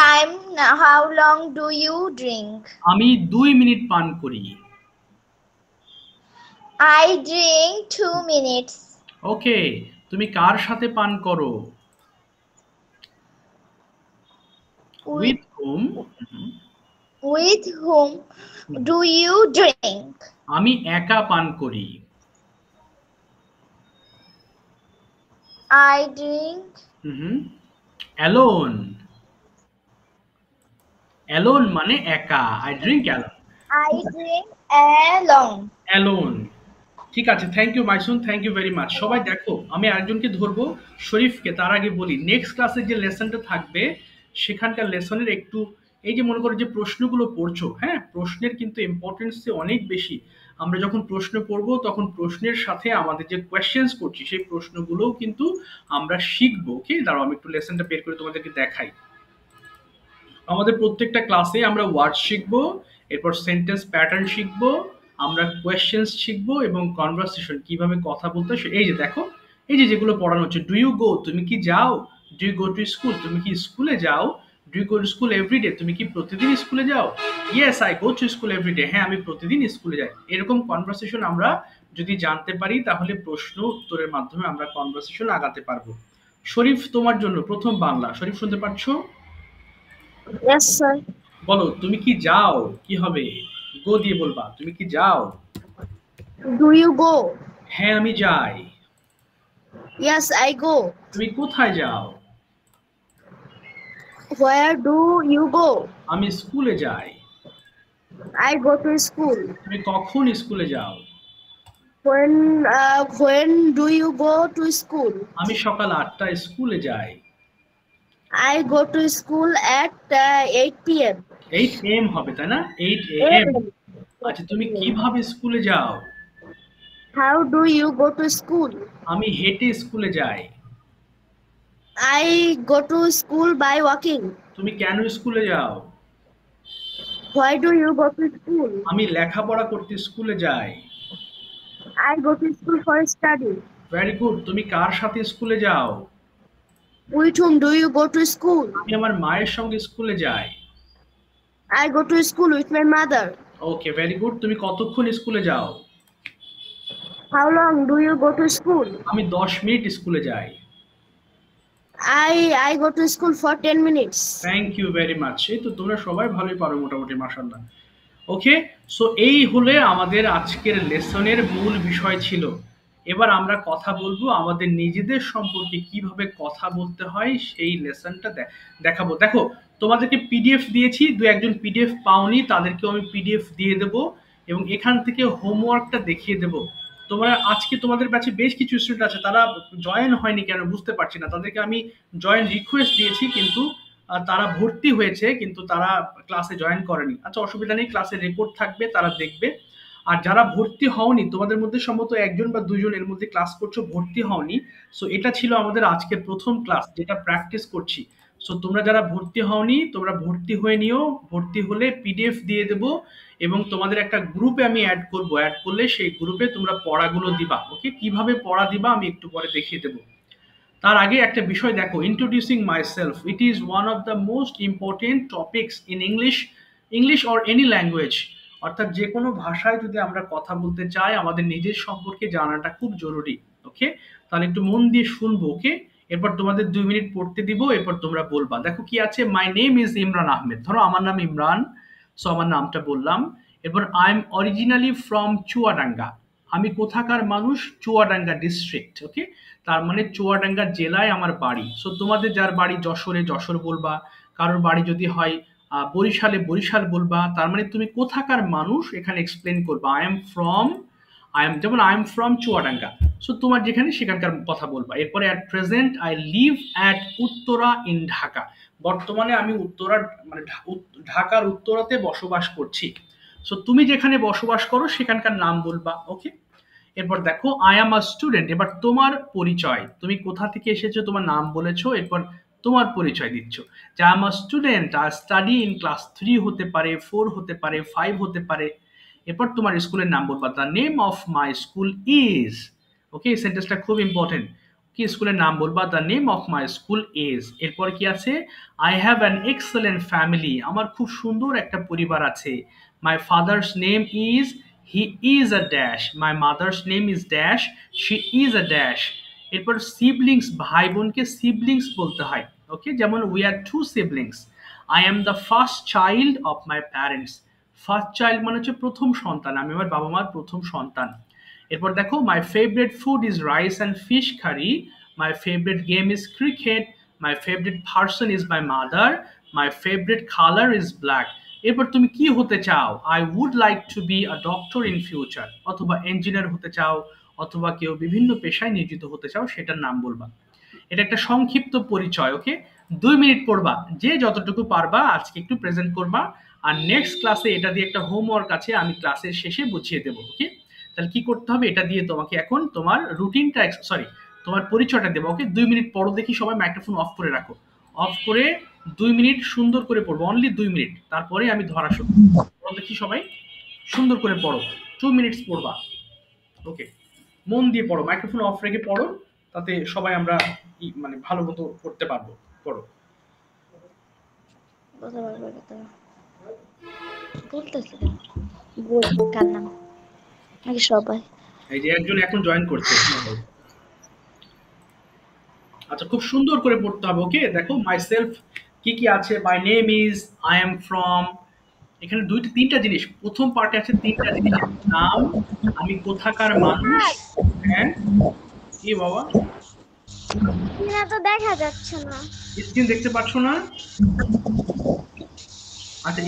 time? How long do you drink? আমি 2 মিনিট পান করি। I drink 2 minutes. ওকে, তুমি কার সাথে পান করো? With hmm? With whom do you drink? আমি একা পান করি। I drink alone. অ্যালোন মানে একা। I drink alone. I drink alone. Alone. ঠিক আছে, thank you Maisun, thank you very much. সবাই দেখো, আমি আরেকজনকে ধরবো, শরীফকে। তার আগে বলি নেক্সট ক্লাসে যে লেসনটা থাকবে সেখানকার লেসনের একটু এই যে মনে করো যে প্রশ্নগুলো পড়ছো, হ্যাঁ প্রশ্নের কিন্তু ইম্পর্টেন্স অনেক বেশি। আমরা যখন প্রশ্ন পড়বো তখন প্রশ্নের সাথে আমাদের যে কোয়েশ্চেন্স করছি সেই প্রশ্নগুলোও কিন্তু আমরা শিখবো। ওকে, দাঁড়াও আমি একটু লেসনটা বের করে তোমাদেরকে দেখাই। আমাদের প্রত্যেকটা ক্লাসে আমরা ওয়ার্ড শিখবো, এরপর সেন্টেন্স প্যাটার্ন শিখবো, আমরা কোয়েশ্চেন্স শিখবো এবং কনভারসেশন কিভাবে কথা বলতে। এই যে দেখো, এই যে যেগুলো পড়ানো হচ্ছে, ডু ইউ গো তুমি কি যাও, do you go to school তুমি কি স্কুলে যাও, do you go to school every day তুমি কি প্রতিদিন স্কুলে যাও, yes I go to school every day হ্যাঁ আমি প্রতিদিন স্কুলে যাই। এরকম কনভারসেশন আমরা যদি জানতে পারি তাহলে প্রশ্ন উত্তরের মাধ্যমে আমরা কনভারসেশন আগাতে পারবো। শরীফ তোমার জন্য প্রথম বাংলা। শরীফ শুনতে পাচ্ছো? Yes, sir. বলো তুমি কি যাও, কি হবে? গো দিয়ে বলবা, তুমি কি যাও? Do you go? হ্যাঁ আমি যাই। Yes, I go. তুমি কোথায় যাও? Where do you go? আমি স্কুলে যাই। I go to school. তুমি কখন স্কুলে যাও? When do you go to school? আমি সকাল 8টায় স্কুলে যাই। I go to school at 8 p.m. 8 am হবে তাই না? 8 am। আচ্ছা তুমি কিভাবে স্কুলে যাও? How do you go to school? আমি হেঁটে স্কুলে যাই। I go to school by walking. তুমি কেন স্কুলে যাও? Why do you go to school? আমি লেখাপড়া করতে স্কুলে যাই। I go to school for study. Very good, তুমি কার সাথে স্কুলে যাও? With whom do you go to school? আমি আমার মায়ের সঙ্গে স্কুলে যাই। I go to school with my mother. Okay, very good, তুমি কতক্ষণ স্কুলে যাও? How long do you go to school? আমি 10 মিনিট স্কুলে যাই। I go to school for 10 minutes. Thank you very much. এই তো তোমরা সবাই ভালোই পারো মোটামুটি, মাশাআল্লাহ। ওকে, সো এই হলে আমাদের আজকের লেসনের মূল বিষয় ছিল। এবার আমরা কথা বলবো আমাদের নিজেদের সম্পর্কে কিভাবে কথা বলতে হয় সেই লেসনটা দেখাবো। দেখো তোমাদেরকে পিডিএফ দিয়েছি, দু একজন পিডিএফ পাওনি তাদেরকেও আমি পিডিএফ দিয়ে দেবো এবং এখান থেকে হোমওয়ার্কটা দেখিয়ে দেবো। তোমরা আজকে তোমাদের ব্যাচে বেশ কিছু স্টুডেন্ট আছে তারা জয়েন হয়নি কেন বুঝতে পারছি না, তাদেরকে আমি জয়েন রিকোয়েস্ট দিয়েছি কিন্তু তারা ভর্তি হয়েছে কিন্তু তারা ক্লাসে জয়েন করেনি। আচ্ছা অসুবিধা নেই, ক্লাসে রেকর্ড থাকবে তারা দেখবে। আর যারা ভর্তি হওনি, তোমাদের মধ্যে সম্ভবত একজন বা দুইজন এর মধ্যে ক্লাস করছো ভর্তি হওনি, সো এটা ছিল আমাদের আজকের প্রথম ক্লাস যেটা প্র্যাকটিস করছি। সো তোমরা যারা ভর্তি হওনি তোমরা ভর্তি হয়ে নিও, ভর্তি হলে পিডিএফ দিয়ে দেবো এবং তোমাদের একটা গ্রুপে আমি অ্যাড করব, অ্যাড করলে সেই গ্রুপে তোমরা পড়াগুলো দিবা। ওকে, কিভাবে পড়া দিবা আমি একটু পরে দেখিয়ে দেবো। তার আগে একটা বিষয় দেখো, introducing myself, it is one of the most important topics in English or any language. অর্থাৎ যে কোনো ভাষায় যদি আমরা কথা বলতে চাই আমাদের নিজের সম্পর্কে জানাটা খুব জরুরি। ওকে, তাহলে একটু মন দিয়ে শুনবো। ওকে, এরপর তোমাদের 2 মিনিট পড়তে দিব, এরপর তোমরা বলবা। দেখো কি আছে, মাই নেম ইজ ইমরান আহমেদ, ধরো আমার নাম ইমরান, সো আমার নামটা বললাম। এরপর I am originally from Chuadanga, আমি কোথাকার মানুষ, চুয়াডাঙ্গা ডিস্ট্রিক্ট। ওকে, তার মানে চুয়াডাঙ্গা জেলায় আমার বাড়ি। সো তোমাদের যার বাড়ি যশোরে যশোর বলবা, কারোর বাড়ি যদি হয় বরিশালে বরিশাল বলবা। তার মানে তুমি কোথাকার মানুষ এখানে এক্সপ্লেন করবা। যেমন I am from Chuadanga, so তোমার যেখানে সেখানকার কথা বলবা। এরপরে at present I live at Uttara in Dhaka, বর্তমানে আমি ঢাকার উত্তরাতে বসবাস করছি। সো তুমি যেখানে বসবাস করো সেখানকার নাম বলবা। ওকে, এরপর দেখো আই এম আ স্টুডেন্ট, এবার তোমার পরিচয়, তুমি কোথা থেকে এসেছো তোমার নাম বলেছো, এরপর তোমার পরিচয় দিচ্ছ যে আই এম আ স্টুডেন্ট, আর স্টাডি ইন ক্লাস 3 হতে পারে, 4 হতে পারে, 5 হতে পারে। এরপর তোমার স্কুলের নাম বলবা, the name of my school is. Okay, এই সেন্টেন্সটা খুব ইম্পর্টেন্ট। কি স্কুলের নাম বলবা, the name of my school is. এরপর কি আছে, I have an excellent family, আমার খুব সুন্দর একটা পরিবার আছে। My father's name is, he is a dash, my mother's name is dash, she is a dash. এরপর সিবলিংস, ভাই বোনকে সিবলিংস বলতে হয়। ওকে, যেমন we are 2 siblings. I am the first child of my parents, first child মানে হচ্ছে প্রথম সন্তান, আমি আমার বাবা মার প্রথম সন্তান। এরপর দেখো my favourite food is rice and fish curry, my favourite game is cricket, my favourite person is my mother, my favourite colour is black. এরপর তুমি কি হতে চাও, I would like to be a doctor in future, অথবা engineer হতে চাও, অথবা কেউ বিভিন্ন পেশায় নিয়োজিত হতে চাও, সেটার নাম বলবা। এটা একটা সংক্ষিপ্ত পরিচয়। ওকে, 2 মিনিট পড়বা, যে যতটুকু পারবা আজকে একটু প্রেজেন্ট করবা, আর নেক্সট ক্লাসে এটা দিয়ে একটা হোমওয়ার্ক আছে, আমি ক্লাসের শেষে বুঝিয়ে দেবো। ওকে, তাহলে কি করতে হবে, এটা দিয়ে তোমাকে এখন তোমার রুটিনটা, সরি তোমার পরিচয়টা দেবো। ওকে, 2 মিনিট পড়ো দেখি, সবাই মাইক্রোফোন অফ করে রাখো, অফ করে 2 মিনিট সুন্দর করে পড়বো, অনলি 2 মিনিট, তারপরে আমি ধরা শুরু পড়ো দেখি, সবাই সুন্দর করে পড়ো, 2 মিনিটস পড়বা। ওকে, মন দিয়ে পড়ো, মাইক্রোফোন অফ রেখে পড়ো, তাতে সবাই আমরা মানে ভালো মতো পড়তে পারবো। পড়ো। বলতেছে বলবো কার নাম নাকি সবাই? এই যে একজন এখন জয়েন করছে। আচ্ছা, খুব সুন্দর করে পড়তে হবে। ওকে, দেখো মাই সেলফ কি কি আছে, মাই name is, I am from, এখানে 3টা জিনিস, প্রথম পার্টে আছে 3টা জিনিস, নাম, আমি কোথাকার মানুষ, হ্যাঁ কি বাবা না তো দেখা যাচ্ছে না, স্ক্রিন দেখতে পাচ্ছ না? আচ্ছা,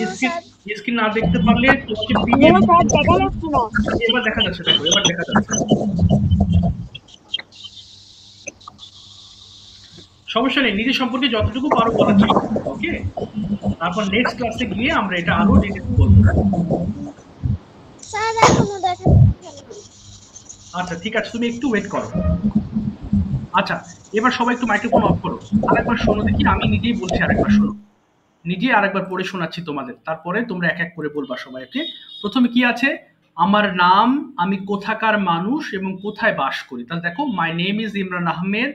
স্ক্রিন না দেখতে পারলে তোমাকে পিডিএফ দেখা যাচ্ছে না। এবার দেখা যাচ্ছে, দেখো এবার দেখা যাচ্ছে। সমস্যা নেই, নিজের সম্পর্কে যতটুকু পারো বলার চেষ্টা করো। ওকে, তারপর নেক্সট ক্লাসে গিয়ে আমরা এটা আরো ডিটেইলস বলবো। স্যার এখনো দেখা যাচ্ছে না। আচ্ছা ঠিক আছে, তুমি একটু ওয়েট করো। আচ্ছা, এবার সবাই একটু মাইক্রোফোন অফ করো, আরেকবার শোনো দেখি, আমি নিজেই বলছি, আরেকবার শোনো, নিজে আরেকবার পড়ে শোনাচ্ছি তোমাদের, তারপরে তোমরা এক এক করে বলবা সবাইকে। প্রথমে কি আছে, আমার নাম, আমি কোথাকার মানুষ এবং কোথায় বাস করি। তাহলে দেখো, my name is Imran Ahmed,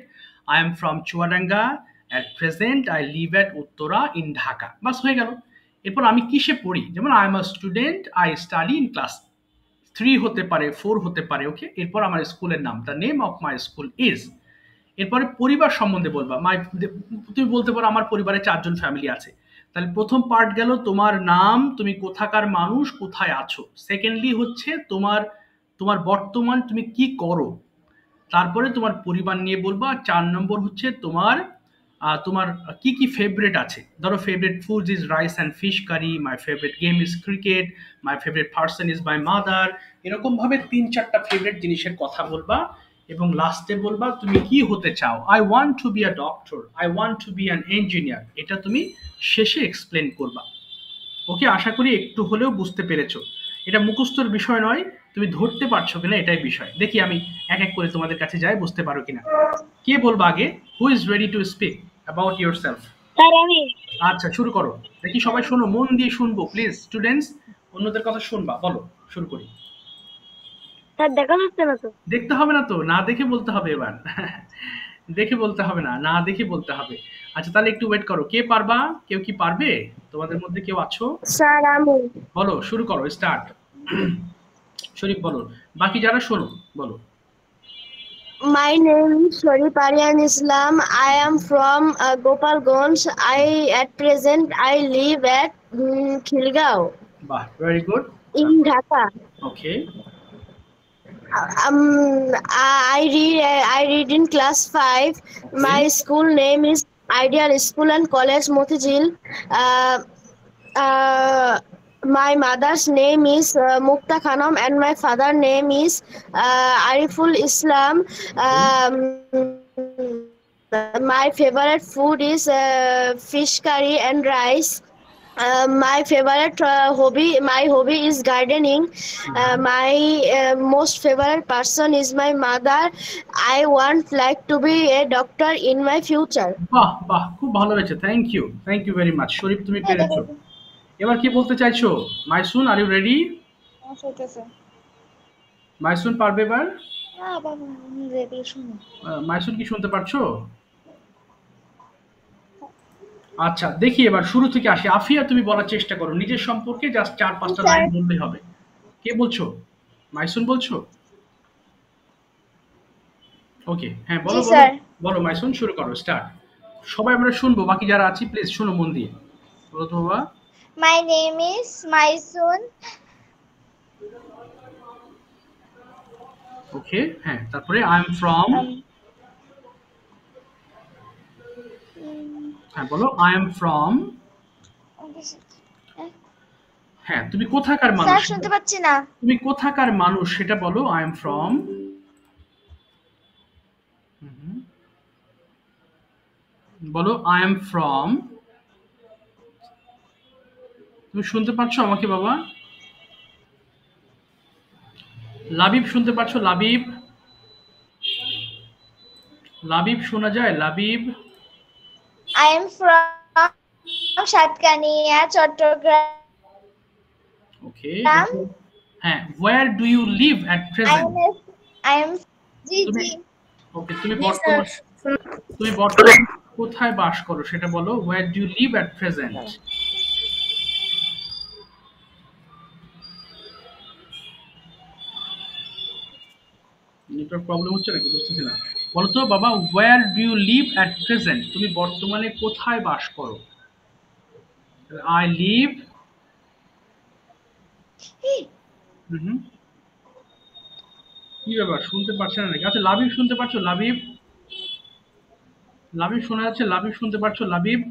I am from Chuadanga, at present I live at Uttara in Dhaka, বাস হয়ে গেল। এরপর আমি কিসে পড়ি, যেমন I am a student, I study in class 3 হতে পারে, 4 হতে পারে। ওকে, এরপর আমার স্কুলের নাম, the name of my school is. এরপরে পরিবার সম্বন্ধে বলবা, তুমি বলতে পারো আমার পরিবারে 4 জন ফ্যামিলি আছে। তাহলে প্রথম পার্ট গেল তোমার নাম, তুমি কোথাকার মানুষ, কোথায় আছো। সেকেন্ডলি হচ্ছে তোমার বর্তমান তুমি কি করো, তারপরে তোমার পরিবার নিয়ে বলবা। 4 নম্বর হচ্ছে তোমার কি কি ফেভারিট আছে, ধরো favourite food is rice and fish curry, my favourite game is cricket, my favourite person is my mother. এরকম ভাবে 3-4টা ফেভারিট জিনিসের কথা বলবা, এবং লাস্টে বলবা তুমি কি হতে চাও, I want to be a doctor, I want to be an engineer, এটা তুমি শেষে এক্সপ্লেন করবা। ওকে, আশা করি একটু হলেও বুঝতে পেরেছো। এটা মুখস্থর বিষয় নয়, তুমি ধরতে পারছো কিনা এটাই বিষয়। দেখি আমি এক এক করে তোমাদের কাছে যাই, বুঝতে পারো কিনা। কে বলবো আগে? Who is ready to speak about your self? Sir আমি। আচ্ছা, শুরু করো। দেখি সবাই শোনো, মন দিয়ে শুনবো প্লিজ স্টুডেন্টস, অন্যদের কথা শুনবা। বলো, শুরু করি। স্যার দেখা যাচ্ছে না তো। দেখতে হবে না তো, না দেখে বলতে হবে এবার। দেখে বলতে হবে না, না দেখে বলতে হবে। আচ্ছা তাহলে একটু ওয়েট করো, কে পারবা? কেউ কি পারবে? তোমাদের মধ্যে কেউ আছো? স্যার আমি। বলো, শুরু করো, স্টার্ট। শরীফ বলো, বাকি যারা শোনো বলো। My name is Sharif Aryan Islam. I am from Gopalganj. At present I live at Khilgao বাহ, very good. in Dhaka. Okay. I read in class 5. My school name is Ideal School and College Motijil. Uh, my mother's name is Mukta Khanam and my father name is Ariful Islam. My favorite food is fish curry and rice. My favorite hobby is gardening. My most favorite person is my mother. I want like to be a doctor in my future. বাহ বাহ, খুব ভালো হয়েছে, thank you, thank you very much. Sharif তুমি পেরেছো। এবার কি বলতে চাইছো? মাইসুন, আর ইউ রেডি? মাইসুন পারবে এবার? মাইসুন কি শুনতে পারছো? আচ্ছা দেখি, এবার শুরু থেকে আসি। আফিয়া, তুমি বলার চেষ্টা করো নিজের সম্পর্কে, জাস্ট 4-5টা লাইন বললেই হবে। কে বলছো? মাইসুন বলছো? ওকে, হ্যাঁ বলো বলো বলো মাইসুন, শুরু করো, স্টার্ট। সবাই আমরা শুনবো, বাকি যারা আছি প্লিজ শুনো মন দিয়ে। বলো তো বাবা। My name is Maisun. ওকে, হ্যাঁ তারপরে আই এম ফ্রম। হ্যাঁ বলো, আই এম ফ্রম। হ্যাঁ, তুমি কোথাকার মানুষ? স্যার শুনতে পাচ্ছি না। তুমি কোথাকার মানুষ সেটা বলো, আই এম ফ্রম। বলো আই এম ফ্রম। তুমি শুনতে পাচ্ছ আমাকে বাবা? লাবিব শুনতে পাচ্ছ? লাবিব, লাবিব শোনা যায়? Labib. I am from Satkania, Chittagong. ওকে, হ্যাঁ, where do you live at present? I am জি জি। ওকে, তুমি বর্তমানে কোথায় বাস করো সেটা বলো, where do you live at present? Network problem হচ্ছে নাকি বুঝতেছি না। বলো তো বাবা, where do you live at present? তুমি বর্তমানে কোথায় বাস করো? I live। কি ব্যাপার, শুনতে পারছে না নাকি? আচ্ছা লাবিব শুনতে পারছো? লাবিব, লাবিব শোনা যাচ্ছে? লাবিব শুনতে পারছো? লাবিব।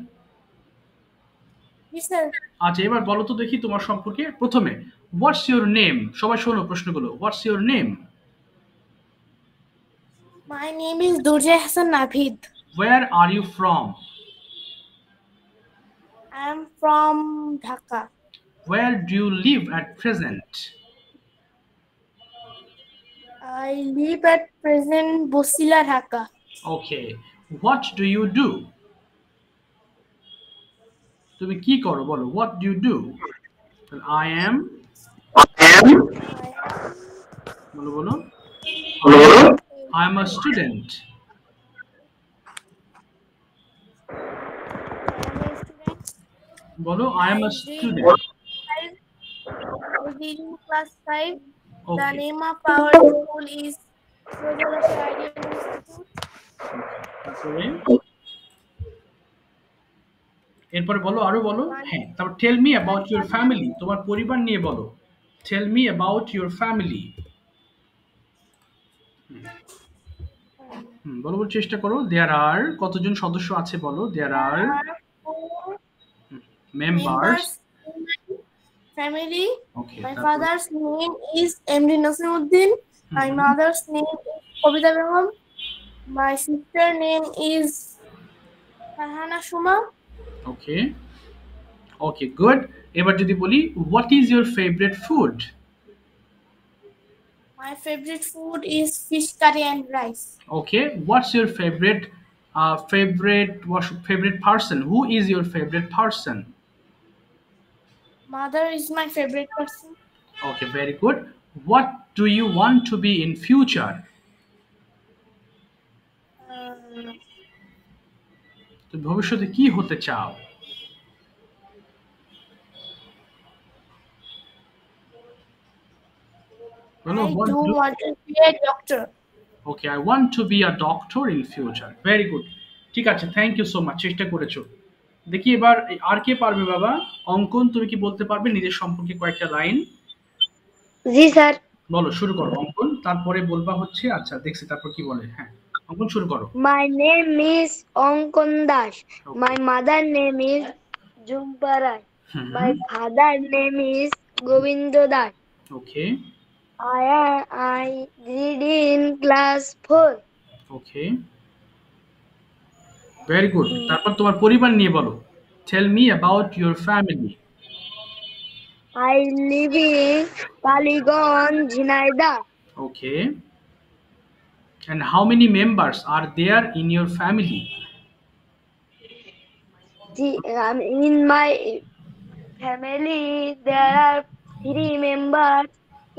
আচ্ছা এবার বলো তো দেখি তোমার সম্পর্কে। প্রথমে হোয়াটস ইউর নেম? সবাই শোনো প্রশ্নগুলো। What's your name? My name is Durjay Hassan Navid. Where are you from? I am from Dhaka. Where do you live at present? I live at present Bosila, Dhaka. Okay. What do you do? তুমি কি করো বলো, what do you do? I am। বলো বলো। I am a student. বলো, I am a student. In class 5. The Okay. name of our school is Rojalati Ideal Institute. তারপরে এরপরে বলো, আরো বলো। হ্যাঁ, তারপর tell me about your family. তোমার পরিবার নিয়ে বলো, tell me about your family. বলো, বল চেষ্টা করো। দেয়ার আর, কতজন সদস্য আছে বলো। There are members in my family. Okay, My father's name is MD Nasiruddin. My mother's name is Kobita Begum. My sister name is Farhana Shuma. Okay okay, good. এবার যদি বলি, what is your favourite food? My favorite food is fish curry and rice. Okay, what's your favorite favorite person? Who is your favorite person? Mother is my favorite person. Okay, very good. What do you want to be in future? Uh, তো ভবিষ্যতে কি হতে চাও? বলো, I what do do want to be a doctor. Okay, I want to be a doctor in future. Very good. ঠিক আছে, thank you so much, চেষ্টা করেছো। দেখি এবার আর কে পারবে বাবা? অঙ্কন, তুমি কি বলতে পারবে নিজের সম্পর্কে কয়েকটা লাইন? জি স্যার। বলো, শুরু করো অঙ্কন, তারপরে বলবা হচ্ছে আচ্ছা দেখছি তারপর কি বলে। হ্যাঁ, অঙ্কন শুরু করো। My name is Onkon Das. Okay. My mother name is Jhumpa Rai. Hmm, My father name is Govindo Das. Okay I read in class 4. Okay, very good. তারপর তোমার পরিবার নিয়ে বলো। Tell me about your family. I live in Paligon, Jhinada. Okay, and how many members are there in your family? In my family, there are 3 members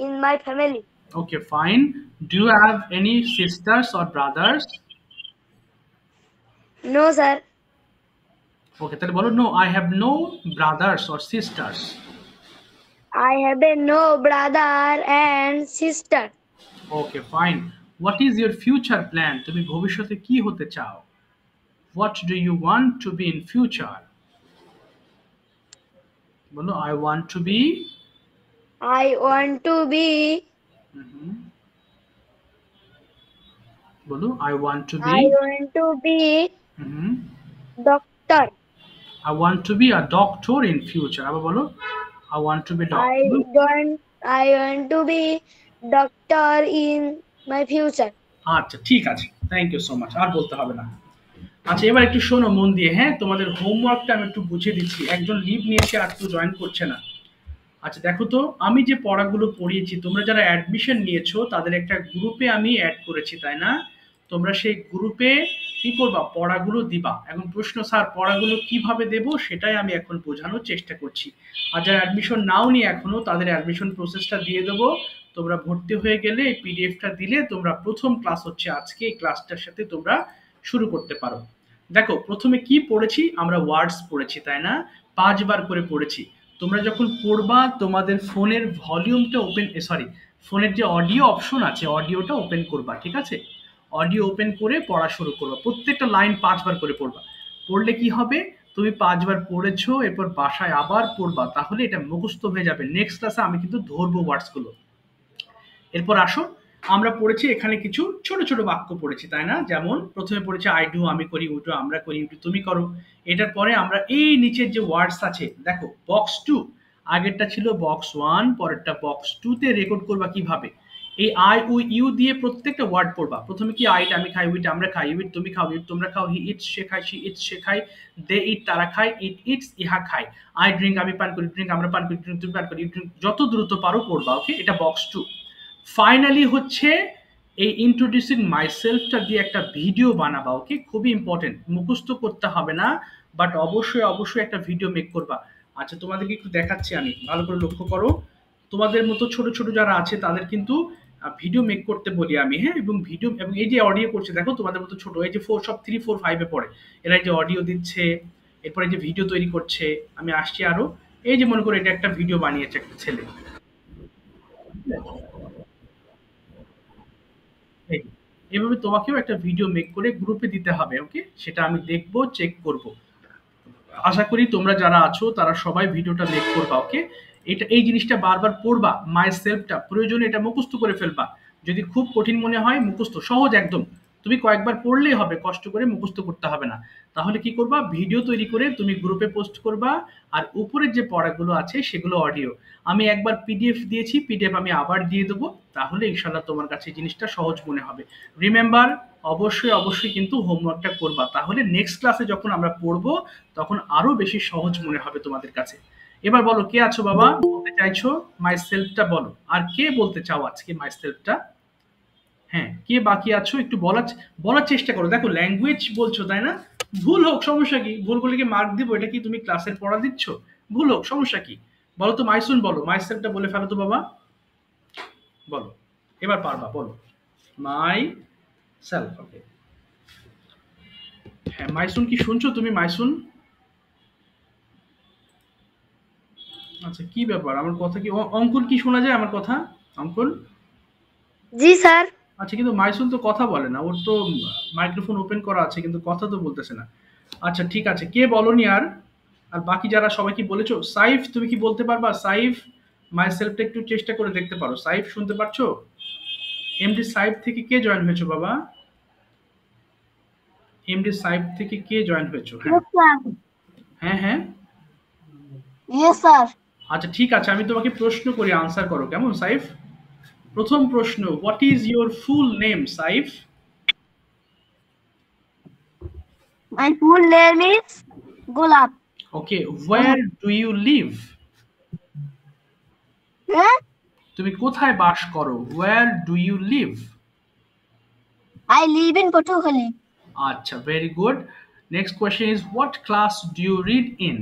in my family. Okay, fine. Do you have any sisters or brothers? No, sir. Okay, তাহলে বলো no, I have no brothers or sisters. I have no brother and sister. Okay, fine. What is your future plan? তুমি ভবিষ্যতে কি হতে চাও? What do you want to be in future? বলো I want to be I want to be Mhm. বলো I want to be Mhm. doctor. I want to be a doctor in future. আবার বলো I want to be doctor. I want to be doctor in my future. আচ্ছা ঠিক আছে, thank you so much, আর বলতে হবে না। আচ্ছা এবার একটু শোনো মন দিয়ে, হ্যাঁ তোমাদের হোমওয়ার্কটা আমি একটু বুঝিয়ে দিচ্ছি। একজন লিভ নিয়েছে আর কেউ জয়েন করছে না। আচ্ছা দেখো তো, আমি যে পড়াগুলো পড়িয়েছি তোমরা যারা অ্যাডমিশন নিয়েছো তাদের একটা গ্রুপে আমি অ্যাড করেছি, তাই না? তোমরা সেই গ্রুপে কি করবা, পড়াগুলো দিবা। এখন প্রশ্ন স্যার পড়াগুলো কিভাবে দেব সেটাই আমি এখন বোঝানোর চেষ্টা করছি। আর যারা অ্যাডমিশন নাও নি এখনো তাদের অ্যাডমিশন প্রসেসটা দিয়ে দেবো। তোমরা ভর্তি হয়ে গেলে এই পিডিএফটা দিলে তোমরা প্রথম ক্লাস হচ্ছে আজকে, এই ক্লাসটার সাথে তোমরা শুরু করতে পারো। দেখো প্রথমে কি পড়েছি আমরা, ওয়ার্ডস পড়েছি তাই না, 5 বার করে পড়েছি। তোমরা যখন পড়বা তোমাদের ফোনের ভলিউমটা ফোনের যে অডিও অপশন আছে অডিওটা ওপেন করবা, ঠিক আছে? অডিও ওপেন করে পড়া শুরু করবা, প্রত্যেকটা লাইন 5 বার করে পড়বা। পড়লে কি হবে, তুমি 5 বার পড়েছো এরপর বাসায় আবার পড়বা, তাহলে এটা মুখস্থ হয়ে যাবে। নেক্সট ক্লাসে আমি কিন্তু ধরবো ওয়ার্ডসগুলো। এরপর আসো, আমরা পড়েছি এখানে কিছু ছোট ছোট বাক্য পড়েছি তাই না? যেমন প্রথমে পড়েছি আই ডু, আমি করি, ইউ ডু আমরা করি, ইউ ডু তুমি করো। এটার পরে আমরা এই নিচের যে ওয়ার্ডস আছে দেখো, বক্স 2, আগেরটা ছিল বক্স 1, পরেরটা বক্স 2 তে রেকর্ড করবা কিভাবে। এই আই উ ইউ দিয়ে প্রত্যেকটা ওয়ার্ড পড়বা। প্রথমে কি আইট আমি খাই, উইট আমরা খাই, ইউইট তুমি খাও, ইউট তোমরা খাও, হি ইটস সে খায়, শি ইটস সে খায়, দে ইট তারা খায়, ইট ইটস ইহা খায়, আই ড্রিঙ্ক আমি পান করি, ড্রিঙ্ক আমরা পান করি, ড্রিঙ্ক তুমি পান করি, ইউ ড্রিঙ্ক যত দ্রুত পারো পড়বা। ওকে, এটা বক্স 2। ফাইনালি হচ্ছে এই ইন্ট্রোডিউসিং মাইসেলফটা দিয়ে একটা ভিডিও বানাবা। ওকে, খুবই ইম্পর্টেন্ট, মুখস্থ করতে হবে না, বাট অবশ্যই অবশ্যই একটা ভিডিও মেক করবা। আচ্ছা তোমাদেরকে একটু দেখাচ্ছি আমি, ভালো করে লক্ষ্য করো। তোমাদের মতো ছোট ছোট যারা আছে তাদের কিন্তু ভিডিও মেক করতে বলি আমি, হ্যাঁ, এবং ভিডিও এবং এই যে অডিও করছে দেখো তোমাদের মতো ছোট, এই যে 4 সব 3 4 5 এ পড়ে, এরা এই যে অডিও দিচ্ছে, এরপরে যে ভিডিও তৈরি করছে। আমি আসছি আরো, এই যে মনে করো এটা একটা ভিডিও বানিয়েছে একটা ছেলে, এভাবে তোমাকেও একটা ভিডিও মেক করে গ্রুপে দিতে হবে। ওকে, সেটা আমি দেখবো, চেক করব। আশা করি তোমরা যারা আছো তারা সবাই ভিডিওটা মেক করবা। ওকে, এটা এই জিনিসটা বারবার পড়বা, মাই সেলফটা প্রয়োজনে এটা মুখস্থ করে ফেলবা। যদি খুব কঠিন মনে হয় মুখস্থ সহজ একদম, তুমি কয়েকবার পড়লেই হবে, কষ্ট করে মুখস্থ করতে হবে না। তাহলে কি করবা, ভিডিও তৈরি করে তুমি গ্রুপে পোস্ট করবা, আর উপরের যে পড়াগুলো আছে সেগুলো অডিও। আমি একবার পিডিএফ দিয়েছি, পিডিএফ আমি আবার দিয়ে দেবো, তাহলে ইনশাল্লাহ তোমার কাছে জিনিসটা সহজ মনে হবে। রিমেম্বার, অবশ্যই অবশ্যই কিন্তু হোমওয়ার্কটা করবা, তাহলে নেক্সট ক্লাসে যখন আমরা পড়বো তখন আরো বেশি সহজ মনে হবে তোমাদের কাছে। এবার বলো কে আছো বাবা, বলতে চাইছো মাই সেলফটা বলো। আর কে বলতে চাও আজকে মাই সেলফটা? হ্যাঁ, কে বাকি আছো একটু বলার চেষ্টা করো। দেখো ল্যাঙ্গুয়েজ বলছো তাই না, ভুল হোক সমস্যা কি, ভুল করলে কি মার্ক দিব? এটা কি তুমি ক্লাসের পড়া দিচ্ছ? ভুল হোক সমস্যা কি, বলো তো মাইসুন, বলো মাই সেলফটা বলে ফেলো তো বাবা, বলো এবার পারবা, বলো মাই সেলফ। ওকে, হ্যাঁ মাইসুন কি শুনছো তুমি মাইসুন? আচ্ছা কি ব্যাপার, আমার কথা কি অঙ্কুর কি শোনা যায় আমার কথা? অঙ্কুর? জি স্যার। আচ্ছা কিন্তু মাইসুল তো কথা বলে না, ওর তো মাইক্রোফোন ওপেন করা আছে কিন্তু কথা তো বলতেছে না। আচ্ছা ঠিক আছে, কে বলনি আর? আর বাকি যারা সবাই কি বলেছো? সাইফ তুমি কি বলতে পারবা? সাইফ মাই সেলফটা একটু চেষ্টা করে দেখতে পারো। সাইফ শুনতে পারছো? এমডি সাইফ থেকে কে জয়েন হয়েছো বাবা? এমডি সাইফ থেকে কে জয়েন হয়েছো? হ্যাঁ হ্যাঁ হ্যাঁ। Yes sir. আচ্ছা ঠিক আছে, আমি তোমাকে প্রশ্ন করি, আনসার করো কেমন সাইফ? প্রথম প্রশ্ন, what is your full name Saif? My full name is Golap. Okay, where do you live? হ্যাঁ, তুমি কোথায় বাস করো? Where do you live? I live in Patuakhali. আচ্ছা, very good. Next question is what class do you read in?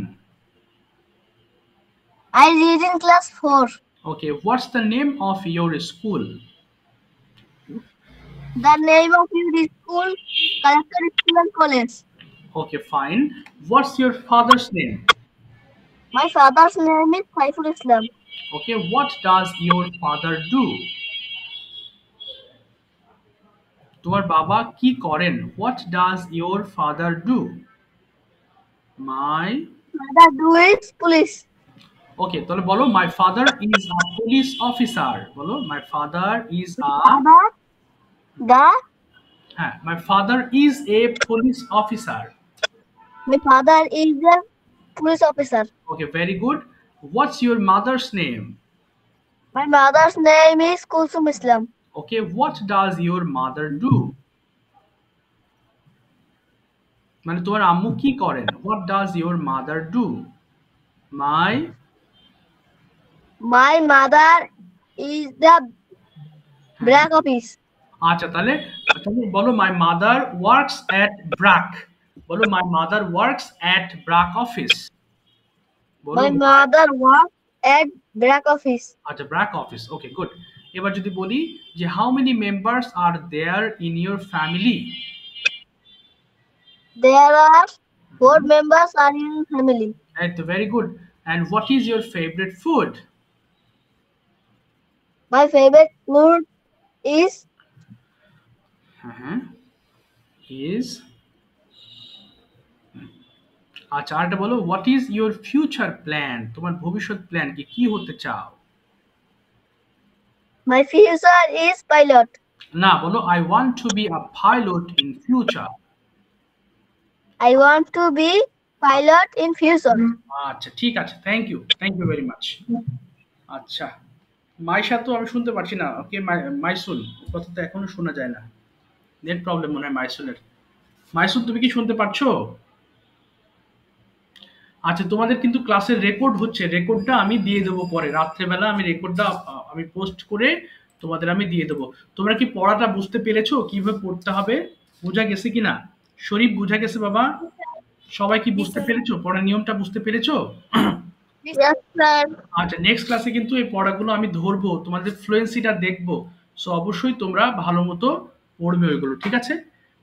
I read in class 4। Okay, what's the name of your school? The name of your school collector school and college. Okay fine. What's your father's name? My father's name is Saiful Islam. Okay, what does your father do? তোমার বাবা কি করেন? What does your father do? My father do is police. Okay, তাহলে বলো my father is a police officer. বলো my father is a, father the হ্যাঁ my father is a police officer. My father is a police officer. Okay, very good. What's your mother's name? My mother's name is Kulsum Islam. Okay, what does your mother do? মানে তোমার আম্মু কি করেন? What does your mother do? My my mother is the BRAC office. আচ্ছা তাহলে তুমি বলো my mother works at BRAC. বলো my mother works at BRAC office. বলো my mother work at BRAC office. আচ্ছা BRAC office. Okay, good. এবার যদি বলি যে how many members are there in your family? There are 4 members are in family. Right, very good. And what is your favorite food? My favorite food is is আচ্ছা আরেকটা বলো what is your future plan? তোমার ভবিষ্যৎ plan কি, কি হতে চাও? my future is pilot. না, বলো I want to be a pilot in future. I want to be pilot in future. আচ্ছা ঠিক আছে, থ্যাংক ইউ ভেরি মাচ। আচ্ছা মাইশা তো আমি শুনতে পারছি না। ওকে মাইসুল কথা তো এখনো শোনা যায় না, নেট প্রবলেম মনে হয় মাইসুলের। মাইসুল তুমি কি শুনতে পাচ্ছো? আচ্ছা তোমাদের কিন্তু ক্লাসের রেকর্ড হচ্ছে, রেকর্ডটা আমি দিয়ে দেবো পরে রাত্রেবেলা, আমি রেকর্ডটা আমি পোস্ট করে তোমাদের আমি দিয়ে দেবো। তোমরা কি পড়াটা বুঝতে পেরেছো কিভাবে পড়তে হবে? বোঝা গেছে কিনা? শরীফ বোঝা গেছে বাবা? সবাই কি বুঝতে পেরেছো? পড়ার নিয়মটা বুঝতে পেরেছো? Yes sir. আচ্ছা নেক্সট ক্লাসে কিন্তু এই পড়াগুলো আমি ধরবো, তোমাদের ফ্লুয়েন্সিটা দেখবো। সো অবশ্যই তোমরা ভালো মতো পড়বে ওইগুলো, ঠিক আছে?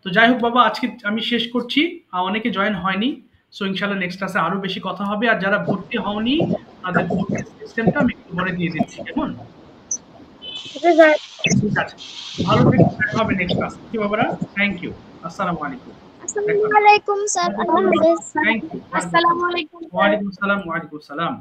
তো যাই হোক বাবা, আজকে আমি শেষ করছি। অনেকে জয়েন হয়নি, সো ইনশাল্লাহ নেক্সট ক্লাসে আরো বেশি কথা হবে। আর যারা ভর্তি হওনি তাদের সিস্টেমটা আমি একটু পরে দিয়ে দিচ্ছি, কেমন? ঠিক আছে, ভালো থেকে দেখা হবে নেক্সট ক্লাস। কি বাবারা, থ্যাংক ইউ, আসসালামু আলাইকুম। আসসালামু আলাইকুম স্যার, আল্লাহ হাফেজ। থ্যাংক ইউ, আসসালামু আলাইকুম। ওয়ালাইকুম আসসালাম।